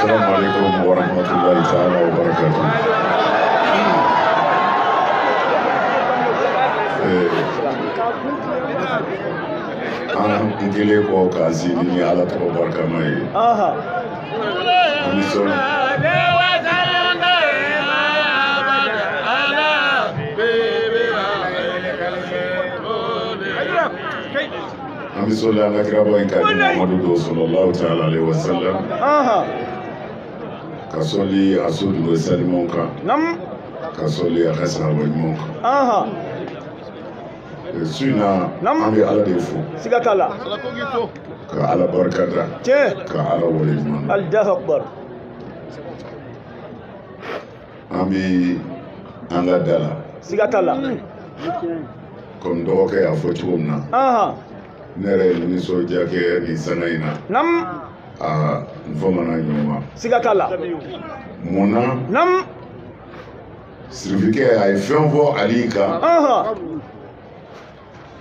السلام عليكم ورحمة الله تعالى وبركاته. أنا إنجيلي كازيني على تبارك ماي. Ami sola ala kirabo in kadi Muhammadu sallallahu ta'ala alaihi wasallam. Kasoli asudu wa salimonka. Nam. Kasoli akasa wa imonka. Suna ami ala defu. Sigatala. Ka ala barakata. Che. Ka ala wali iman. Allahu akbar. Ami anga dala. Sigatala. Comme doke ya fotumna. Nere ni soja ke ni sanaina. Nam. Nfomana nyuma. Sigatala. Mona. Nam. Sirvike ay fenvo alika.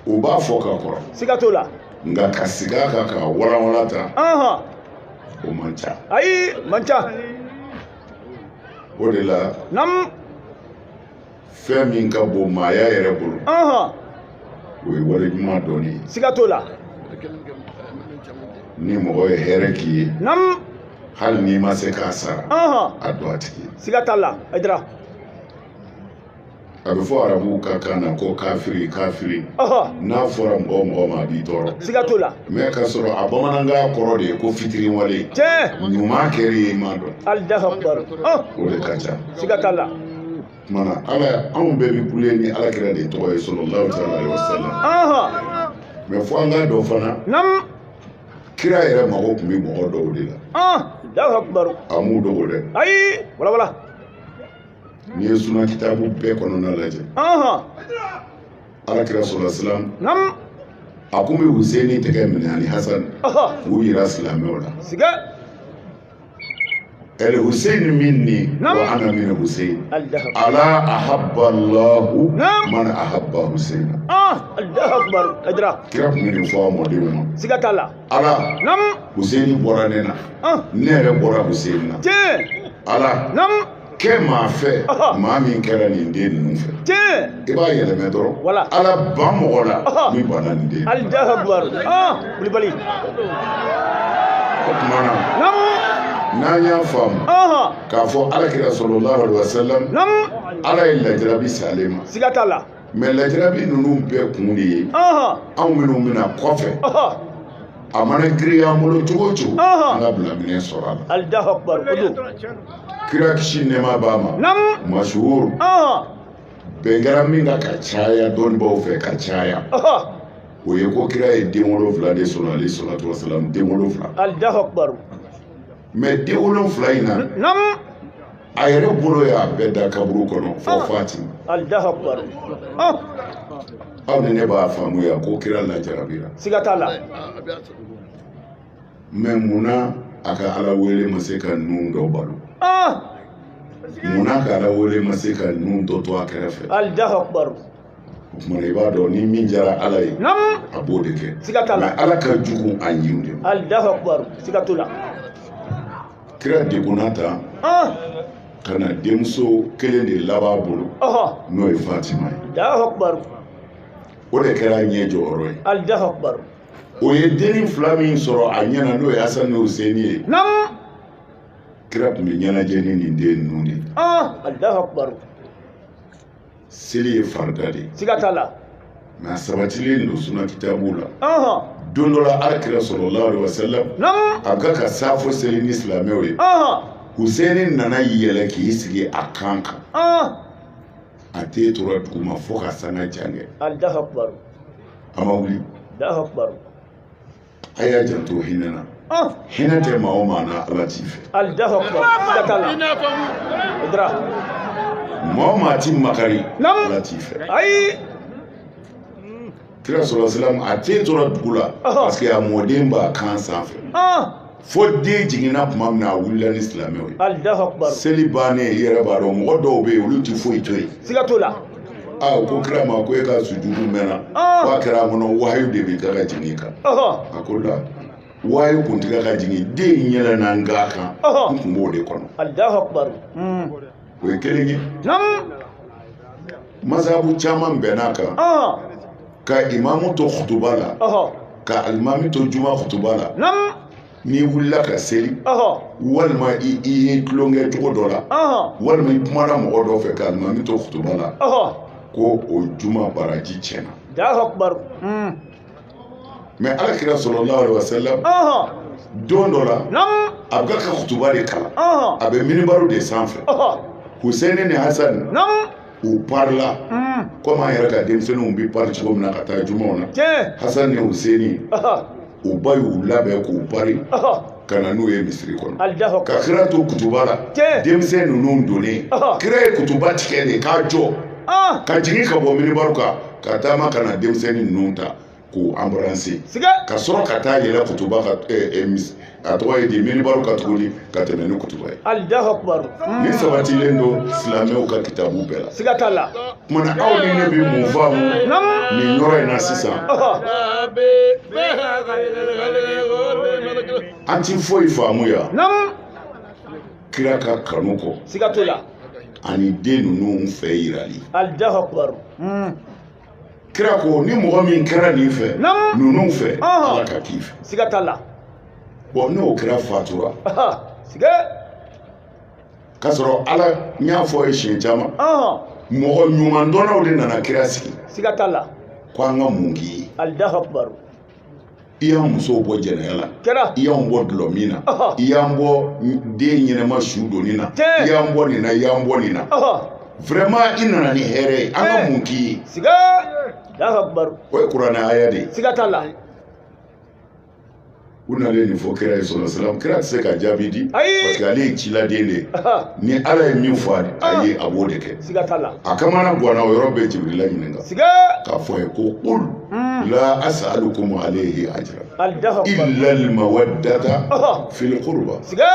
Uba foka koro. Sigatola. Nga kasiga ka wala wala ta. O mancha. Ai mancha. Odela. Nam. Femi nka bo maya yere bulu. We wale juma doni. Sigatola. Ni mo ye here ki. Nam. Hal ni ma se ka sara. Adwati. Sigatala. Aidra. Abifo arabu ka kana ko kafiri. Na fora mbo ma bi toro. Sigatola. Me ka soro abomananga koro de ko fitiri wale. Che. Nyuma keri mado. Allahu akbar. Ole kacha. Sigatala. Mana ala an bɛɛ bi kule ni ala kira de tɔgɔ ye sallallahu alaihi wasallam. Mais fo an ka dɔn fana. Nam. Kira yɛrɛ mago tun bɛ mɔgɔ dɔw de la. Allahu akbar. A m'u dogo dɛ. Ayi wala. N'i ye suna kitabu bɛɛ kɔnɔna lajɛ. Ala kira sallallahu alaihi wasallam. Nam. A kun bɛ Huseni tɛgɛ minɛ ani Hasan. K'u yira silamɛw la. Siga. الحسين مني وأنا من الحسين ألا أحب الله من أحب حسين الله أكبر أدرى كيف من يفهم وديما سكت الله ألا نم حسين بورانينا نير بورا حسين ألا نم كما في ما من كلام ندين نوفي إبا يلمدرو ألا بامولا مي بانندين الله أكبر بلي بلي كمانا نم n'anya fam k'a fɔ alakira sallallahu alaihi wasallam ala ye lajarabi salen ma sigatala mais lajarabi ninnu bɛɛ kun de ye anw minnu bɛna kɔfɛ a mana giriya an bolo cogo o cogo an ka bila minɛ sɔrɔ a la Allahu akbar kira kisi nɛɛma b'a ma masuhuru bɛn kɛra min ka caya dɔnnibaw fɛ ka caya o ye ko kira ye den 7 de sɔrɔ alayhi salatu wasalam den 7 Allahu akbar mais den 7 in na a yɛrɛ bolo y'a bɛɛ da kaburu kɔnɔ fɔ Fatima. Allahu akbar aw ni ne b'a faamuya ko kira lajarabira siga t'a la mais munna a ka ala wele ma se ka nun dɔ balo munna ka ala wele ma se ka nun dɔ to a kɛrɛfɛ Allahu akbar o kumana i b'a dɔn ni min jara ala ye a b'o de kɛ siga t'a la mais ala ka jugu a yiw de ma Allahu akbar siga t'o la kira degunna ta ka na denmuso kelen de laban bolo n'o ye Fatima ye Allahu akbar o de kɛra ɲɛ jɔyɔrɔ ye Allahu akbar o ye denni 2 min sɔrɔ a ɲɛna n'o ye Hasan ni Huseni ye kira tun bɛ ɲɛnajɛ ni nin den ninnu de Allahu akbar seli ye farida de siga t'a la mais a sabatilen don suna kitabu la don dɔ la alakira sallallahu alaihi wasallam a ka safo seli ni silamɛw ye Huseni nana yɛlɛ k'i sigi a kan kan a te tora duguma fo ka sanga jange Allahu akbar a ma wuli Allahu akbar a y'a janto hinɛ na hinɛ tɛ maa o maa na ala t'i fɛ Allahu akbar siga t'a la idra maa o maa ti makari ala t'i fɛ ayi kira sallallahu alaihi wasallam a te tora dugu la parce que a mɔden b'a kan sanfɛ fo den jiginna tuma min na a wulila ni silamɛw ye Allahu akbar seli bannen i yɛrɛ b'a dɔn mɔgɔ dɔw bɛ yen olu ti foyi to yen siga t'o la o ko kira ma ko e ka sujudu mɛnna k'a kɛra a kɔnɔ wahayu de bɛ kɛ ka jigin i kan a ko la waye kuntiga ka jigi den yela nan ga kan kun bo de kono Allahu akbar o ye kelen ye nam mazhabu caman bɛnna kan ka imamu to khutuba la ka alimami to juma khutuba la nam n'i wulila ka seli walima i ye tulonkɛ cogo dɔ la walima i kumana mɔgɔ dɔ fɛ ka alimami to khutuba la ko o juma baraji tiɲɛna Allahu akbar mais alakira sallallahu alaihi wasallam don dɔ la a bɛ ka khutuba de kalan a bɛ minibaru de sanfɛ Hussein ni Hassan u parla comme an yɛrɛ ka denmisɛnninw bi pari cogo min na ka taa jumaw na Hassan ni Hussein u ba y'u labɛn k'u pari ka na n'u ye misiri kɔnɔ ka kira to kutuba la denmisɛn ninnu donnen kira ye kutuba tigɛ de k'a jɔ ka jigin ka bɔ minibaru kan ka taama ka na denmisɛnnin ninnu ta k'u embrasser ka sɔrɔ ka taa yɛlɛ kutuba ka a tɔgɔ ye di minibaru ka tuguni ka tɛmɛ ni kutuba ye ni sabatilen don silamɛw ka kitabu bɛɛ la siga t'a la kumana aw ni ne bɛ mun faamu nin yɔrɔ in na sisan an ti foyi faamu yan kira ka kanu kɔ siga t'o la ani den ninnu fɛ yirali Allahu akbar kira ko ni mɔgɔ min kɛra nin fɛ ninnu fɛ ala ka k'i fɛ siga t'a la bon n'o kɛra fatura siga k'a sɔrɔ ala n y'a fɔ ye siɲɛ caman mɔgɔ ɲuman dɔnnaw de nana kira sigi siga t'a la ko an ka mun k'i ye Allahu akbar i y'an musow bɔ jɛnɛya la i y'an bɔ dulɔ min na i y'an bɔ den ɲɛnɛma su donni na i y'an bɔ nin na i y'an bɔ nin na vraiment i nana ni hɛrɛ ye an ka mun k'i ye siga Allahu akbar o ye kuranɛ aya de ye siga t'a la u nalen nin fɔ kira ye sɔlɔ kira tɛ se ka jaabi di parce que ale ye ciladen de ye ni ala ye min fɔ a ye a b'o de kɛ siga t'a la a kamana guwana o yɔrɔ bɛɛ Jibirila ɲininka siga k'a fɔ ye ko qul la as'alukum alayhi ajran illa al-mawaddata fil qurba siga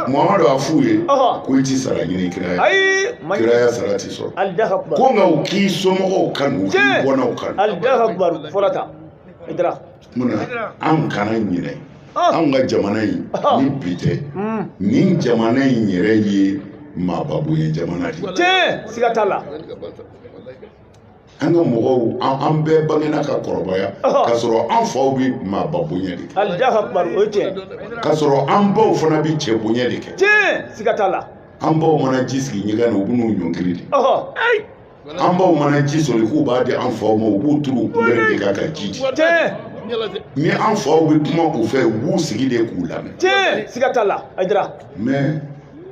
Muhamadu a f'u ye ko i ti sara ɲini kira ye kira ya sara ti sɔrɔ Allahu akbar ko nka u k'i somɔgɔw kanu u k'i bɔnnaw kanu Allahu akbar fɔra tan idra munna an kana ɲinɛ an ka jamana in ni bi tɛ nin jamana in yɛrɛ ye maababonya jamana de tiɲɛ siga t'a la an ka mɔgɔw an bɛɛ bangena ka kɔrɔbaya k'a sɔrɔ an faw bɛ maababonya de kɛ Allahu akbar o ye tiɲɛ k'a sɔrɔ an baw fana bɛ cɛ bonya de kɛ tiɲɛ siga t'a la an baw mana ji sigi ɲɛgɛn na u b'u ɲɔngiri de an baw mana ji sɔrɔ k'u b'a di an faw ma u b'u turu kulɛri de kan ka ji di ni an faw bɛ kuma u fɛ u b'u sigi de k'u lamɛn tiɲɛ siga t'a la Aïdara mais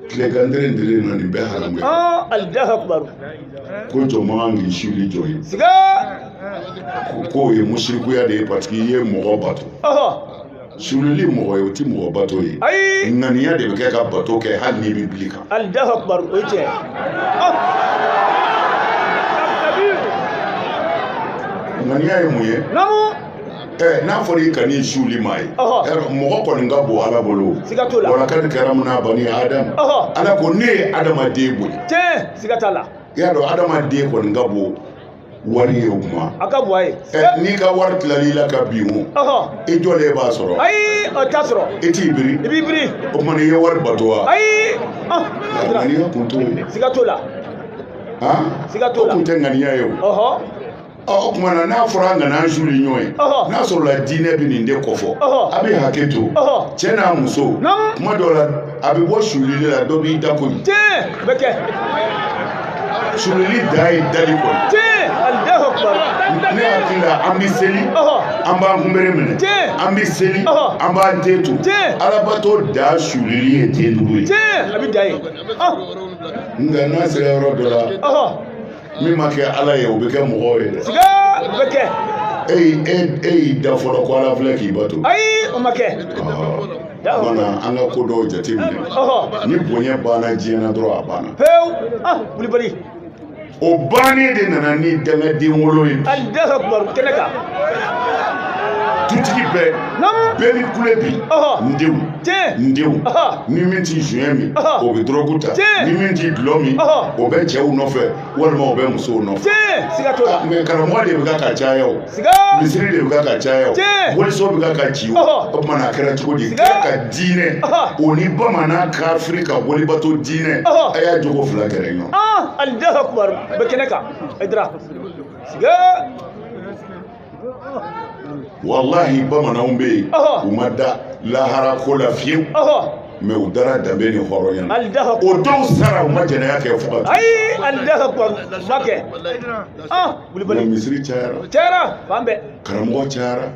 tilegantere ndere na nin bɛɛ haramu ye Allahu akbar ko jɔ man k'i sili jɔ ye siga k'o ye musirikuya de ye parce que i ye mɔgɔ bato sulili mɔgɔ ye o ti mɔgɔ bato ye ŋaniya de bɛ kɛ ka bato kɛ hali n'i bɛ bili kan Allahu akbar o ye tiɲɛ ŋaniya ye mun ye n'a fɔra i ka n'i suli maa ye mɔgɔ kɔni ka bon ala bolo siga t'o la wala kadi karamuna bani adam ala ko ne ye adamaden bonya tiɲɛ siga t'a la i y'a dɔn adamaden kɔni ka bon wari ye o kuma a ka bon a ye n'i ka wari tilal'i la ka bin o i jɔlen b'a sɔrɔ ayi o t'a sɔrɔ i t'i biri i b'i biri o tuma i ye wari bato wa ayi ŋaniya kun t'o ye siga t'o la siga t'o la o kun tɛ ŋaniya ye o o tuma na n'a fɔra an kana an suli ɲɔgɔn ye n'a sɔrɔla diinɛ bɛ nin de kɔfɔ a bɛ hakɛ to cɛ n'a muso kuma dɔw la a bɛ bɔ sulili la dɔ b'i da koyi tiɲɛ bɛ kɛ sulili da ye dali kɔni tiɲɛ Allahu akbar ne hakili la an bɛ seli an b'an kunbere minɛ an bɛ seli an b'an den to alabato da sulili ye den duuru ye tiɲɛ a bɛ da ye nka n'a sera yɔrɔ dɔ la min ma kɛ ala ye o bɛ kɛ mɔgɔw ye dɛ siga bɛ kɛ e y'i da fɔlɔ ko ala filɛ k'i bato ayi o ma kɛ mana an ka ko dɔw jate minɛ ni bonya banna diɲɛ na dɔrɔn a banna pewu Kulibali o bannen de nana ni dangaden wolo ye Allahu akbar kɛnɛ kan dutigi bɛɛ ni kule bi n denw ni min t'i juɲɛ min o bɛ dɔrɔgu ta ni min t'i dulɔ min o bɛ cɛw nɔfɛ walima o bɛ musow nɔfɛ mɛ karamɔgɔ de bɛ ka caya o misiri de bɛ ka caya o waliso bɛ ka ci o tumana a kɛra cogo di kɛra ka diinɛ o ni bamanan kafiri ka walibato diinɛ a y'a jogo fila kɛrɛ ɲɔgɔn Allahu akbar bɛ kɛnɛ kan Aidara wallahi bamananw bɛ yen u ma da lahara ko la fiyewu mɛ u dara danbe ni hɔrɔnya na o dɔw sara u ma jɛnɛya kɛ fo ka ayi Allahu akbar ma kɛ mɛ misiri cayara fan bɛɛ karamɔgɔ cayara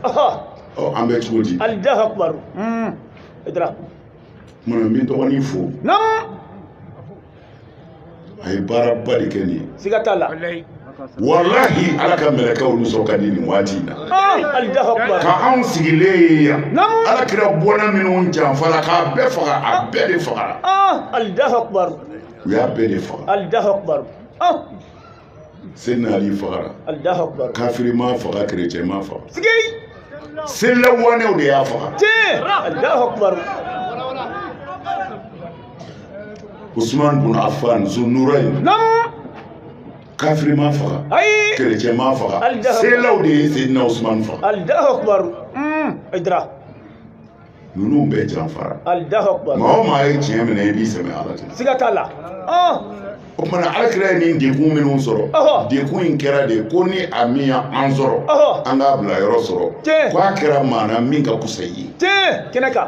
an bɛ cogo di Allahu akbar Aidara mana n bɛ dɔgɔnin fo a ye baaraba de kɛ nin ye siga t'a la wallahi ala ka mɛlɛkɛw olu sɔrɔ ka di nin waati in na Allahu akbar ka anw sigilen ye yan ala kira bɔnna minnu janfara k'a bɛɛ faga a bɛɛ de fagara Allahu akbar u y'a bɛɛ de faga Allahu akbar Seydina Ali fagara Allahu akbar kafiri ma faga kerecɛn ma faga sigi selawanew de y'a faga Allahu akbar Usman bin Affan Zunnurayn kafiri ma faga kerecɛn ma faga selaw de ye Seydina Usman faga Allahu akbar Aidara ninnu bɛɛ janfara Allahu akbar maa o maa ye tiɲɛ minɛ i b'i sɛmɛ ala cɛ siga t'a la o kumana alakira ye nin dekun minnu sɔrɔ dekun in kɛra de ko ni a min y'an sɔrɔ an k'a bila yɔrɔ sɔrɔ ko a kɛra maana min ka kusa i ye kɛnɛ kan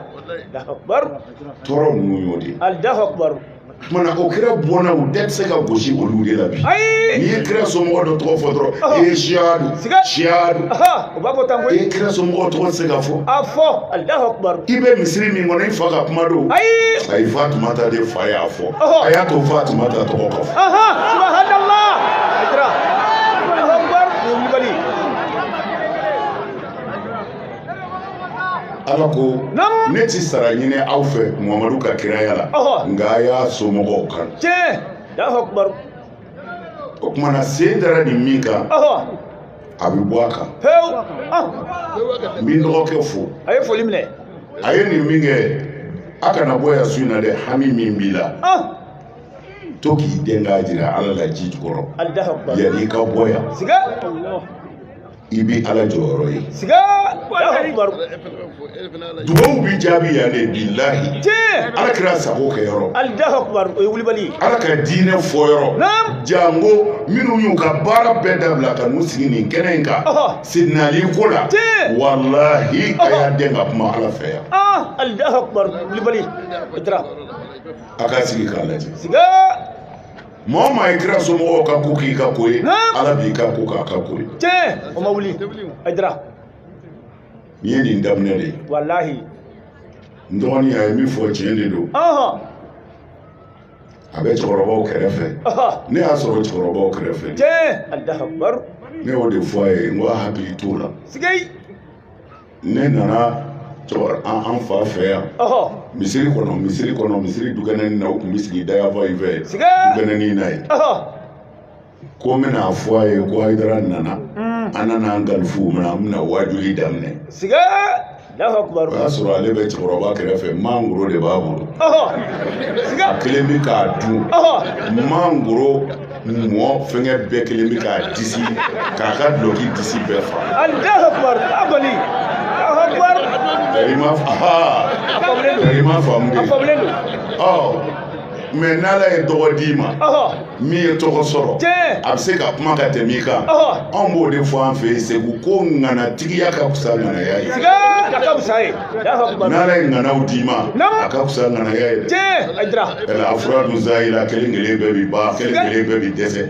Allahu akbar tɔɔrɔ ninnu y'o de Allahu akbar kumana o kira bɔnna u bɛɛ tɛ se ka gosi olu de la bi n'i ye kira somɔgɔ dɔ tɔgɔ fɔ dɔrɔn i ye siyadu o b'a fɔ tan koyi i ye kira somɔgɔ tɔgɔ tɛ se ka fɔ a fɔ Allahu akbar i bɛ misiri min kɔnɔ i fa ka kuma don ayi Fatumata de fa y'a fɔ a y'a to Fatumata tɔgɔ ka fɔ subhanallah Aidara Allahu akbar Kulibali ala ko ne ti sara ɲini aw fɛ Muhamadu ka kiraya la nka a y'a somɔgɔw kan Allahu akbar o kumana sen dara nin min kan a bɛ bɔ a kan n bɛ dɔgɔkɛ fo a ye foli minɛ a ye nin min kɛ a kana bɔ yan su in na dɛ hami min b'i la to k'i den k'a jira ala la ji jukɔrɔ yanni i ka bɔ yan i bɛ ala jɔyɔrɔ ye dugawu bi jaabi yan de bilahi ala kɛra sago kɛ yɔrɔ ala ka diinɛ fɔ yɔrɔ jango minnu y'u ka baara bɛɛ dabila ka n'u sigi nin kɛnɛ in kan Seydina Ali ko la walahi a y'a den ka kuma ala fɛ yan a ka sigi k'a lajɛ maa o maa ye kira somɔgɔw ka ko k'i ka ko ye ala b'i ka ko k'a ka ko ye o ma wuli Aidara nin ye nin daminɛ de ye walahi n dɔgɔnin a ye min fɔ tiɲɛ de don a bɛ cɛkɔrɔbaw kɛrɛfɛ ne y'a sɔrɔ cɛkɔrɔbaw kɛrɛfɛ ne y'o de fɔ a ye n ko a hakili t'o la ne nana an fa fɛ yan misiri kɔnɔ misiri dukɛnɛni na u tun bɛ sigi dayafa in fɛ dukɛnɛni na ye ko n bɛna fɔ a ye ko Aidara nana an nana an galifu minɛ an bɛna wajuli daminɛ o y'a sɔrɔ ale bɛ cɛkɔrɔba kɛrɛfɛ mangoro de b'a bolo a kelen bɛ k'a dun mangoro mɔ fɛngɛ bɛɛ kelen bɛ k'a disi k'a ka duloki disi bɛɛ fa i ma faamu de mɛ n'ala ye dɔgɔ d'i ma min ye tɔgɔ sɔrɔ a bɛ se ka kuma ka tɛmɛ i kan anw b'o de fɔ an fɛ yen Segu ko ŋanatigiya ka fisa ŋanaya ye n'ala ye ŋanaw d'i ma a ka fisa ŋanaya ye dɛ a fura dun zahira kelen kelen bɛɛ bi ban kelen kelen bɛɛ bi dɛsɛ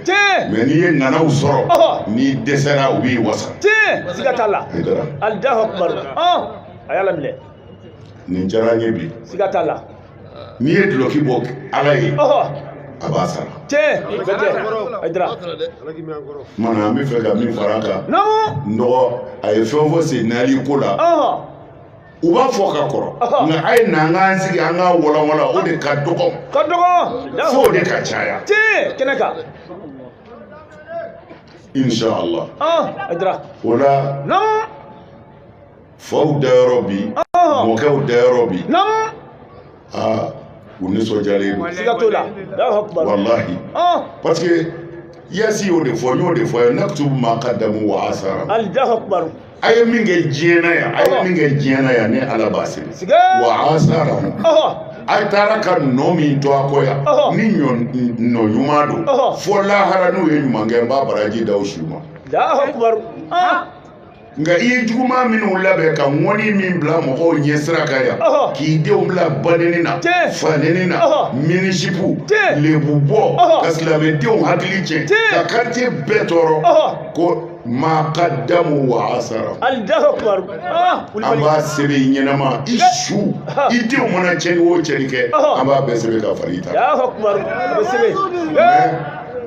mɛ n'i ye ŋanaw sɔrɔ n'i dɛsɛra u b'i wasa a y'a laminɛ nin diyara n ye bi siga t'a la n'i ye duloki bɔ ala ye a b'a sara Aidara mana an bɛ fɛ ka min fara a kan n dɔgɔ a ye fɛn fɔ Seydina Ali ko la u b'a fɔ ka kɔrɔ nka a ye na an k'an sigi an k'a walawala o de ka dɔgɔ fo o de ka caya kɛnɛ kan inshallah Aidara o la faw dayɔrɔ bi mɔkɛw dayɔrɔ bi u nisɔndiyalen don siga t'o la Allahu akbar wallahi parce que yasi y'o de fɔ n y'o de fɔ ye naktubu ma qaddamu wa asara Allahu akbar a ye min kɛ diɲɛna yan a ye min kɛ diɲɛna yan ni Ala b'a sɛbɛn wa asara a taara ka nɔ min to a kɔ yan ni nɔ ɲuman don fɔ lahara n'u ye ɲuman kɛ n b'a baraji da o su ma Allahu akbar nka i ye juguman minnu labɛn ka ŋɔni min bila mɔgɔw ɲɛ sira kan yan k'i denw bila baneni na faneni na minisipu lebu bɔ ka silamɛdenw hakili tiɲɛ ka quartier bɛɛ tɔɔrɔ ko ma qaddamu wa asara Allahu akbar an b'a sɛbɛn i ɲɛnama i su i denw mana cɛni o cɛni kɛ an b'a bɛɛ sɛbɛn ka fara i ta Allahu akbar a bɛ sɛbɛn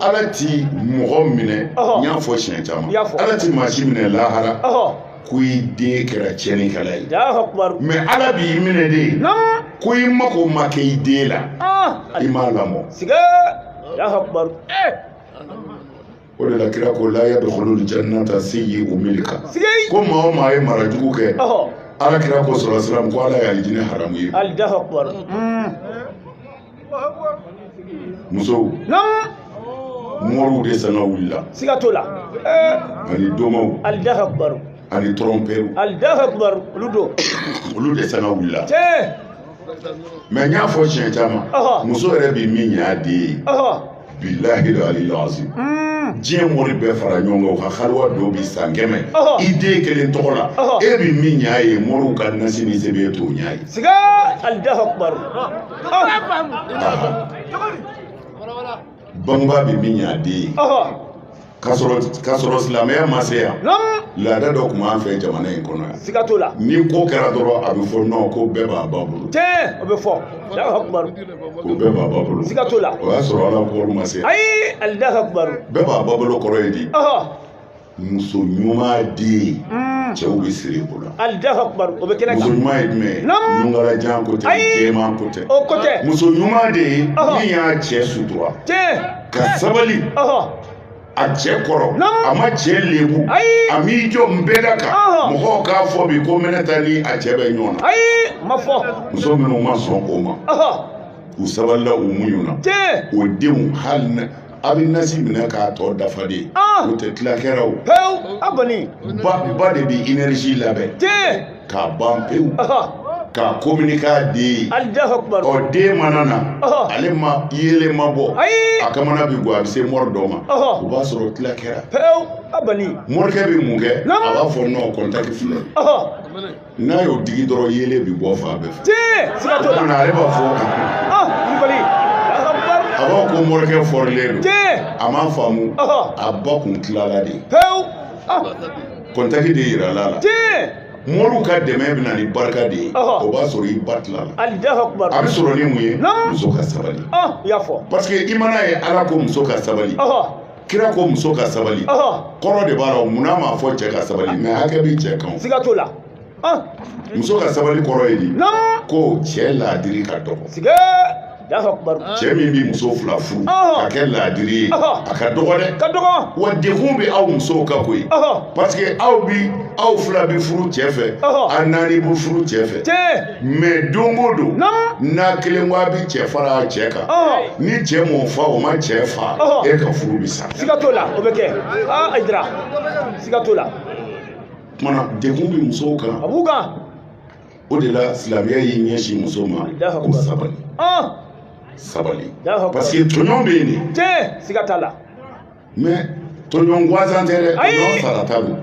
Ala ti mɔgɔ minɛ n y'a fɔ siɲɛ caman Ala ti maa si minɛ lahara ko i den kɛra tiɲɛnikɛla ye mɛ Ala b'i minɛ de ko i mago ma kɛ i den la i m'a lamɔ o de la kira ko la yadkhulul jannata sayyi'u milka ko maa o maa ye mara jugu kɛ Ala kira ko sallallahu alaihi wasallam ko Ala y'a jinɛ haramu ye musow mɔriw de sanga wulila siga t'o la ani domaw Allahu akbar ani trompew Allahu akbar olu de sanga wulila mɛ n y'a fɔ siɲɛ caman muso yɛrɛ bi min y'a den ye billahi aliyil azim diɲɛ mɔri bɛɛ fara ɲɔgɔn kan u ka haliwa dɔw bi san 100 i den kelen tɔgɔ la e bi min y'a ye mɔriw ka nasi ni sɛbɛn t'o ɲ'a ye siga Allahu akbar bangebaa bi min y'a den ye k'a sɔrɔ silamɛya ma se yan laada dɔ tun b'an fɛ jamana in kɔnɔ yan siga t'o la ni ko kɛra dɔrɔn a bɛ fɔ non ko bɛɛ b'a ba bolo o bɛ fɔ Allahu akbar ko bɛɛ b'a ba bolo siga t'o la o y'a sɔrɔ Ala ko ma se yan ayi Allahu akbar bɛɛ b'a ba bolo kɔrɔ ye di muso ɲuman den cɛw bɛ siri o la Allahu akbar o bɛ kɛnɛ kan muso ɲuman ye jumɛn ye nunkalajan ko tɛ jɛman ko tɛ o ko tɛ muso ɲuman de ye min y'a cɛ sutura ka sabali a cɛ kɔrɔ a ma cɛ lebu a m'i jɔ n bɛɛ da kan mɔgɔw k'a fɔ bi ko Minɛta ni a cɛ bɛ ɲɔgɔn na ma fɔ muso minnu ma sɔn o ma u sabalila u muɲu na o denw hali a bɛ nasi minɛ k'a tɔ dafa de o tɛ tila kɛra o ba de bɛ énergie labɛn k'a ban pewu ka communiquer a den ɔ den mana na ale ma yelen ma bɔ a kamana bi guwa a bɛ se mɔri dɔ ma o b'a sɔrɔ tila kɛra morikɛ bɛ mun kɛ a b'a fɔ non contact filɛ n'a y'o digi dɔrɔn yelen bi bɔ fan bɛɛ fɛ ale b'a fɔ a b'a ko morikɛ fɔrilen don a m'a faamu a ba kun tilala de contact de yirala la mɔriw ka dɛmɛ bɛ na ni barika de ye o b'a sɔrɔ i ba tilala a bɛ sɔrɔ ni mun ye muso ka sabali parce que i mana ye Ala ko muso ka sabali kira ko muso ka sabali kɔrɔ de b'a la munna m'a fɔ cɛ ka sabali mɛ hakɛ bɛ cɛ kan muso ka sabali kɔrɔ ye di ko cɛ laadiri ka dɔgɔ cɛ min bɛ muso 2 furu ka kɛ laadiri ye a ka dɔgɔ dɛ wa dekun bɛ aw musow ka koyi parce que aw 2 bɛ furu cɛ fɛ a 4 bɛ furu cɛ fɛ mais don o don n'a kelen ko a bɛ cɛ fara a cɛ kan ni cɛ m'o fa o ma cɛ fa e ka furu bɛ sa siga t'o la o bɛ kɛ Aidara siga t'o la kumana dekun bɛ musow kan a b'u kan o de la silamɛya y'i ɲɛsin muso ma ko sabali parce que tɔɲɔn bɛ yen de siga t'a la mais tɔɲɔn gansan tɛ dɛ tɔɲɔn sarata don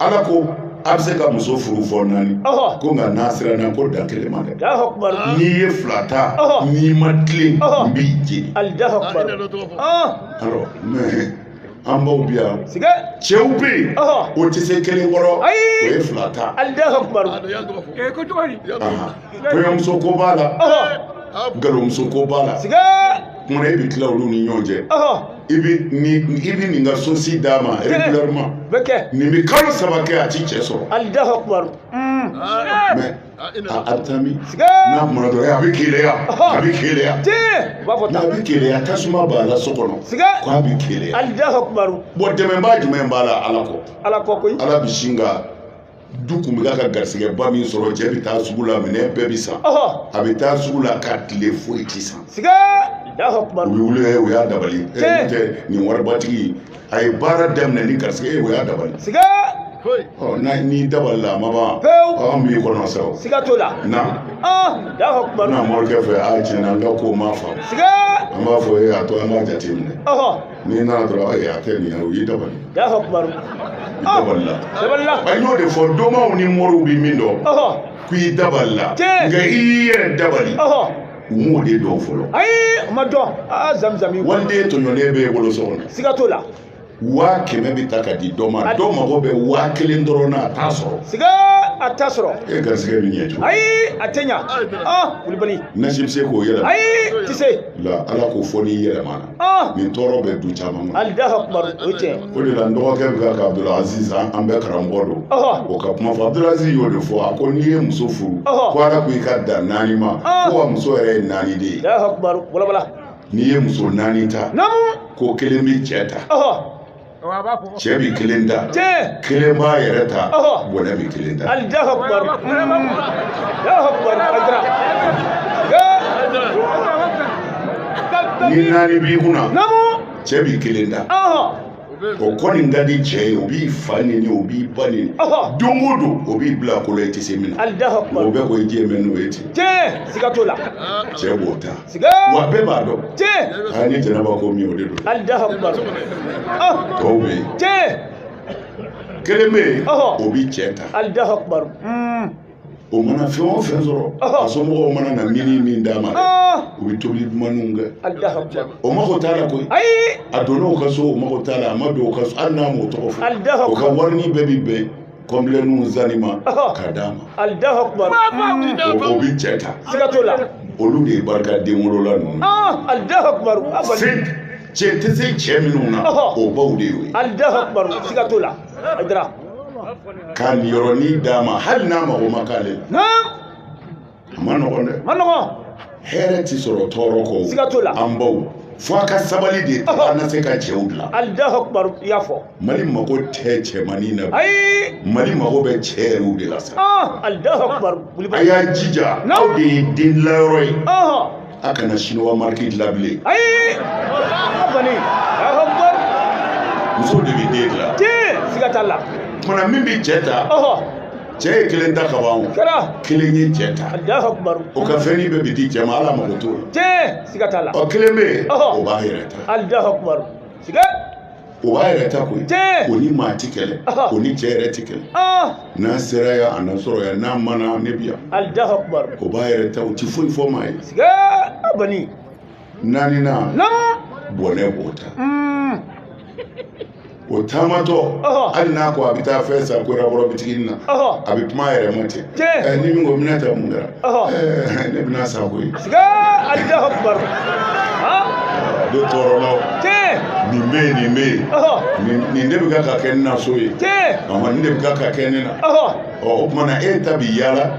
Ala ko a bɛ se ka muso furu fɔ 4 ko nka n'a sera na ko dan kelen ma dɛ n'i ye 2 ta n'i ma tilen n b'i jeni alors mais an baw bi yan cɛw bɛ yen o tɛ se kelen kɔrɔ o ye 2 ta kɔɲɔmuso ko b'a la nkalonmuso ko b'a la kumana e bɛ tila olu ni ɲɔgɔn cɛ i bɛ nin ka sosi d'a ma régulièrement nin bɛ kalo 3 kɛ a ti cɛ sɔrɔ mais a bɛ taa min n'a kumana dɔrɔn a bɛ keleya n'a bɛ keleya tasuma b'a la so kɔnɔ k'a bɛ keleya bon dɛmɛba jumɛn b'a la Ala kɔ Ala bɛ sin ka du kun bɛ ka garisɛgɛ ba min sɔrɔ cɛ bɛ taa sugu la minɛn bɛɛ bɛ san a bɛ taa sugu la ka tile foyi ti san u bɛ wuli o y'a dabali tɛ nin waribatigi a ye baara daminɛ ni garisɛgɛ o y'a dabali n'i dabali la a ma ban an b'i kɔnɔ sa siga t'o la na morikɛ fɛ a tiɲɛna an ka ko ma faamu an b'a fɔ a to an b'a jate minɛ n'i nana dɔrɔn a tɛ nin o y'i dabali dabali la a y'o de fɔ dɔmaw ni moriw bɛ min dɔn k'i dabali la nka i yɛrɛ dabali u m'o de dɔn fɔlɔ ayi o ma dɔn zamzami waliden tɔɲɔlen b'e bolo so kɔnɔ siga t'o la 100 bɛ ta ka di dɔ ma dɔ mago bɛ 1000 dɔrɔn na a t'a sɔrɔ siga a t'a sɔrɔ e garisɛgɛ bɛ ɲɛ cogo ayi a tɛ ɲa Kulibali nasi bɛ se k'o yɛlɛma ayi ti se la ala k'o fɔ n'i yɛlɛmana nin tɔɔrɔ bɛ du caman ma Allahu Akbar o tiɲɛ o de la n dɔgɔkɛ bɛ ka Abdulaziz an bɛɛ karamɔgɔ don o ka kuma fɔ Abdulaziz y'o de fɔ a ko n'i ye muso furu ko ala ko i ka dan 4 ma ko wa muso yɛrɛ ye 4 de ye Allahu Akbar walawala n'i ye muso 4 ta ko 1 bɛ cɛ ta cɛ bi 1 da 1 b'a yɛrɛ ta bɔnɛ bi 1 da Allahu Akbar Allahu Akbar ni 4 b'i kunna cɛ bi 1 da o kɔni ka di cɛ ye o b'i fa neni o b'i ba neni don o don o b'i bila ko la i tɛ se min na o bɛɛ ko i diɲɛ mɛn n'o ye ten siga t'o la cɛ b'o ta wa bɛɛ b'a dɔn ni jɛnɛba ko min o de don tɔw bɛ yen 1 bɛ yen o b'i cɛ ta o mana fɛn o fɛn sɔrɔ a somɔgɔw mana na min d'a ma u bɛ tobili dumaniw kɛ o mago t'a la koyi a donna o ka so o mago t'a la a ma don o ka so hali n'a m'o tɔgɔ fɔ o ka warini bɛɛ bɛ bɛn kɔnbilɛniw zanni ma k'a d'a ma o bɛ cɛ ta olu de ye barikaden wolola ninnu cɛ tɛ se cɛ minnu na o baw de y'o ye k'a niyɔrɔnin d'a ma hali n'a mago ma k'ale la a ma nɔgɔn dɛ hɛrɛ ti sɔrɔ tɔɔrɔ kɔ an baw fo a ka sabali de an na se ka cɛw dilan Mali mago tɛ cɛmannin na Mali mago bɛ cɛ yɛrɛw de la sa a y'a jija aw de ye den dilayɔrɔ ye a kana chinois marque dilan bilen muso de bɛ den dilan kumana min bɛ cɛ ta cɛ ye 1 ta ka ban 1 ye cɛ ta o ka fɛnnin bɛɛ bɛ di cɛ ma ala mago t'o la 1 bɛ yen o b'a yɛrɛ ta o b'a yɛrɛ ta koyi o ni maa ti kɛlɛ o ni cɛ yɛrɛ ti kɛlɛ n'a sera yan a na sɔrɔ yan n'a mana ne bi yan o b'a yɛrɛ ta o ti foyi fɔ maa ye 4nan bɔnɛ b'o ta o taamatɔ hali n'a ko a bɛ taa fɛn san koyirabɔrɔ bitiginin na a bɛ kuma a yɛrɛ ma ten ni min ko minɛ ta mun kɛra ne bɛna san koyi de tɔɔrɔla nin bɛ yen nin de bɛ ka kɛ ne na so ye nin de bɛ ka kɛ ne na o tuma na e ta bi yaala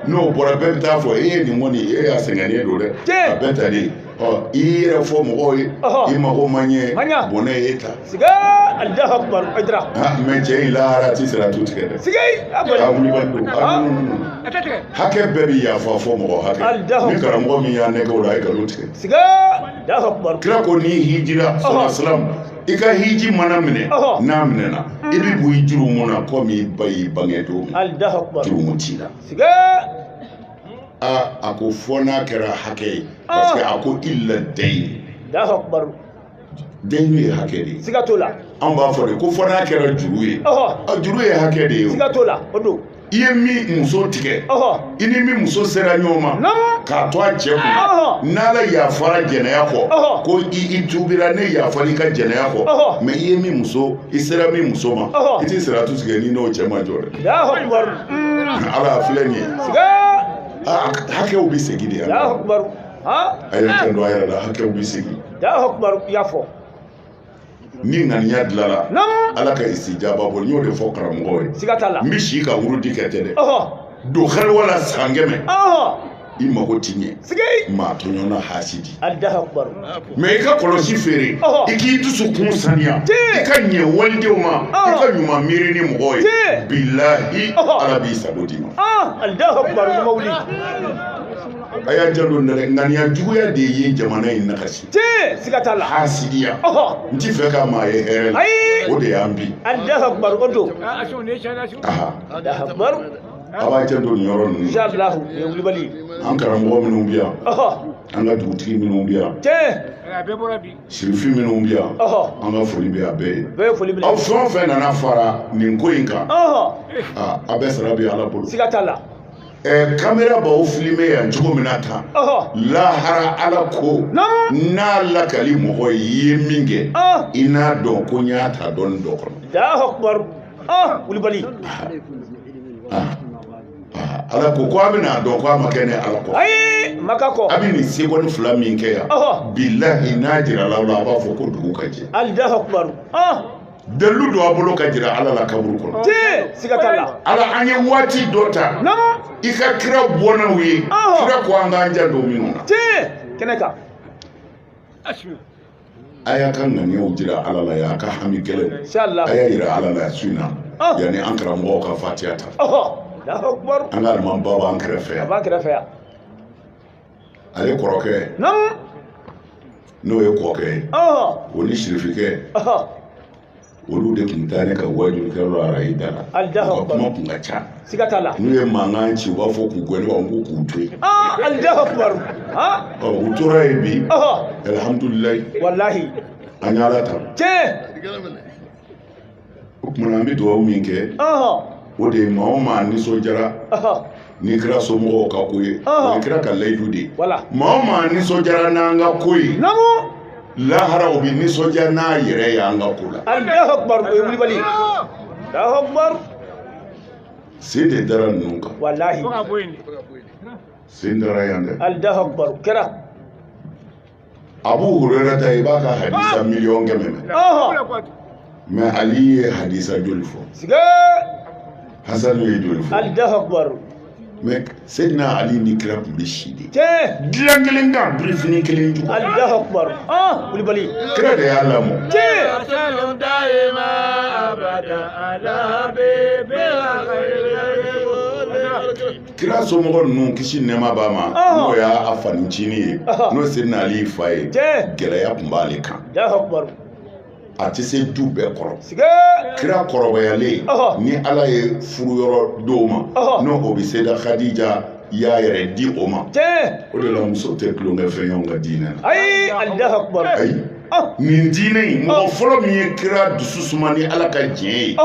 n'o bɔra bɛɛ bɛ taa fɔ e ye nin kɔni e y'a sɛgɛnnen don dɛ a bɛɛ ta de i yɛrɛ fɔ mɔgɔw ye i mago ma ɲɛ bɔnɛ ye ta mɛ cɛ in lahara ti sera tu tigɛ dɛ a wulibali don hakɛ bɛɛ bi yafa fɔ mɔgɔ hakɛ ni karamɔgɔ min y'a nɛgɛ o la a ye nkalon tigɛ kira ko n'i hijira sɔrɔ i ka hiji mana minɛ n'a minɛna i bɛ bɔ i juru mun na komi i ba y'i bange don juru mun t'i la a ko fɔ n'a kɛra hakɛ ye parce que a ko illa dayn dayn ye hakɛ de ye an b'a fɔ de ko fɔ n'a kɛra juru ye juru ye hakɛ de ye i ye min muso tigɛ i ni min muso sera ɲɔgɔn ma k'a to a cɛ kun n'ala yafara jɛnɛya kɔ ko i tubira ne yafali ka jɛnɛya kɔ mɛ i ye min muso i sera min muso ma i tɛ siratu tigɛ ni n'o cɛ ma jɔ dɛ ala filɛ nin ye hakɛw bɛ segin de yan a ye fɛn dɔ a yɛrɛ la hakɛw bɛ segin ni ŋaniya dilanna ala ka istijaba bɔ n y'o de fɔ karamɔgɔw ye n bɛ si ka wurudi kɛ tɛ dɛ don kari wala san 100 i mago ti ɲɛ Sigi. maa tɔɲɔna hasidi Allahu akbar. mais i ka kɔlɔsi feere i k'i dusu kun saniya i ka ɲɛ walidenw ma i ka ɲuman miiri ni mɔgɔw ye bilahi ala b'i sago d'i ma Allahu akbar mawli. a y'a jalo ŋaniya juguya de ye jamana in nakasi Siga t'a la. hasidiya n ti fɛ ka maa ye hɛrɛ la o de y'an bi Allahu akbar odo. Allahu akbar. a b'a janto nin yɔrɔ ninnu Inshallah ye wulibali. an karamɔgɔ minnu bi yan an ka dugutigi minnu bi yan sirifin minnu bi yan an ka foli bɛ a bɛɛ ye Bɛɛ foli bila. aw fɛn o fɛn nana fara nin ko in kan a bɛɛ sara bɛ ala bolo Siga t'a la. kamera b'aw filime yan cogo min na tan lahara ala ko n'a lakali mɔgɔ ye min kɛ i n'a dɔn ko n y'a ta dɔɔni dɔ kɔnɔ Allahu akbar. Wulibali. ala ko a bɛna dɔn ko a ma kɛ ne ala kɔ Ayi maka kɔ. a bɛ nin seconde fila min kɛ yan bilahi n'a jira la a b'a fɔ ko dugu ka jɛ Allahu akbar. dalilu dɔ a bolo ka jira ala la kaburu kɔnɔ Siga t'a la. ala an ye waati dɔ ta i ka kira bɔnnaw ye kira ko an k'an janto minnu na Kɛnɛ kan. a y'a ka ŋaniyaw jira ala la y'a ka hami kɛlɛ Inshallah. a y'a yira ala la su in na yanni an karamɔgɔw ka fatiya ta Allahu akbar. an ka alimami baba an kɛrɛfɛ A yan b'a kɛrɛfɛ yan. ale kɔrɔkɛ n'o ye kɔkɛ ye o ni sirifikɛ olu de tun taa ne ka wajurukɛyɔrɔ la arayi da la u ka kuma kun ka ca Siga t'a la. n'u ye mankan ci u b'a fɔ k'u gɛn ne b'a fɔ ko k'u to yen Allahu akbar. u tora yen bi alhamdulilayi Wallahi. an ye ala ta o kumana an bɛ dugawu min kɛ o de ye maa o maa nisɔndiyara n'i kɛra somɔgɔw ka ko ye o ye kira ka layidu de ye maa o maa nisɔndiyara n'an ka ko ye lahara o bɛ nisɔndiya n'a yɛrɛ ye an ka ko la Allahu akbar. O ye wulibali. Allahu akbar. sen de dara ninnu kan Wallahi. sen dara yan dɛ Allahu akbar. Kɛra. Abu Hurairah ta i b'a ka hadisa miliyɔn kɛmɛ mɛn mais Ali ye hadisa joli fɔ Siga. Hasanu ye joli fɔ Allahu akbar. mais Seydina Ali ni kira tun bɛ si de dilan kelen kan birifini kelen jugu Allahu akbar. Wulibali. kira de y'a lamɔ kira somɔgɔ ninnu kisi nɛɛma b'a ma n'o y'a fanicinin ye n'o Seydina Ali fa ye gɛlɛya tun b'ale kan Allahu akbar. a tɛ se du bɛɛ kɔrɔ Siga. kira kɔrɔbayalen ni ala ye furu yɔrɔ dɔw ma n'o o bɛ Seyida Khadija y'a yɛrɛ di o ma o de la muso tɛ tulonkɛ fɛn y'anw ka diinɛ na Ayi Allahu akbar. ayi nin diinɛ in mɔgɔ fɔlɔ min ye kira dusu suma ni ala ka diɲɛ ye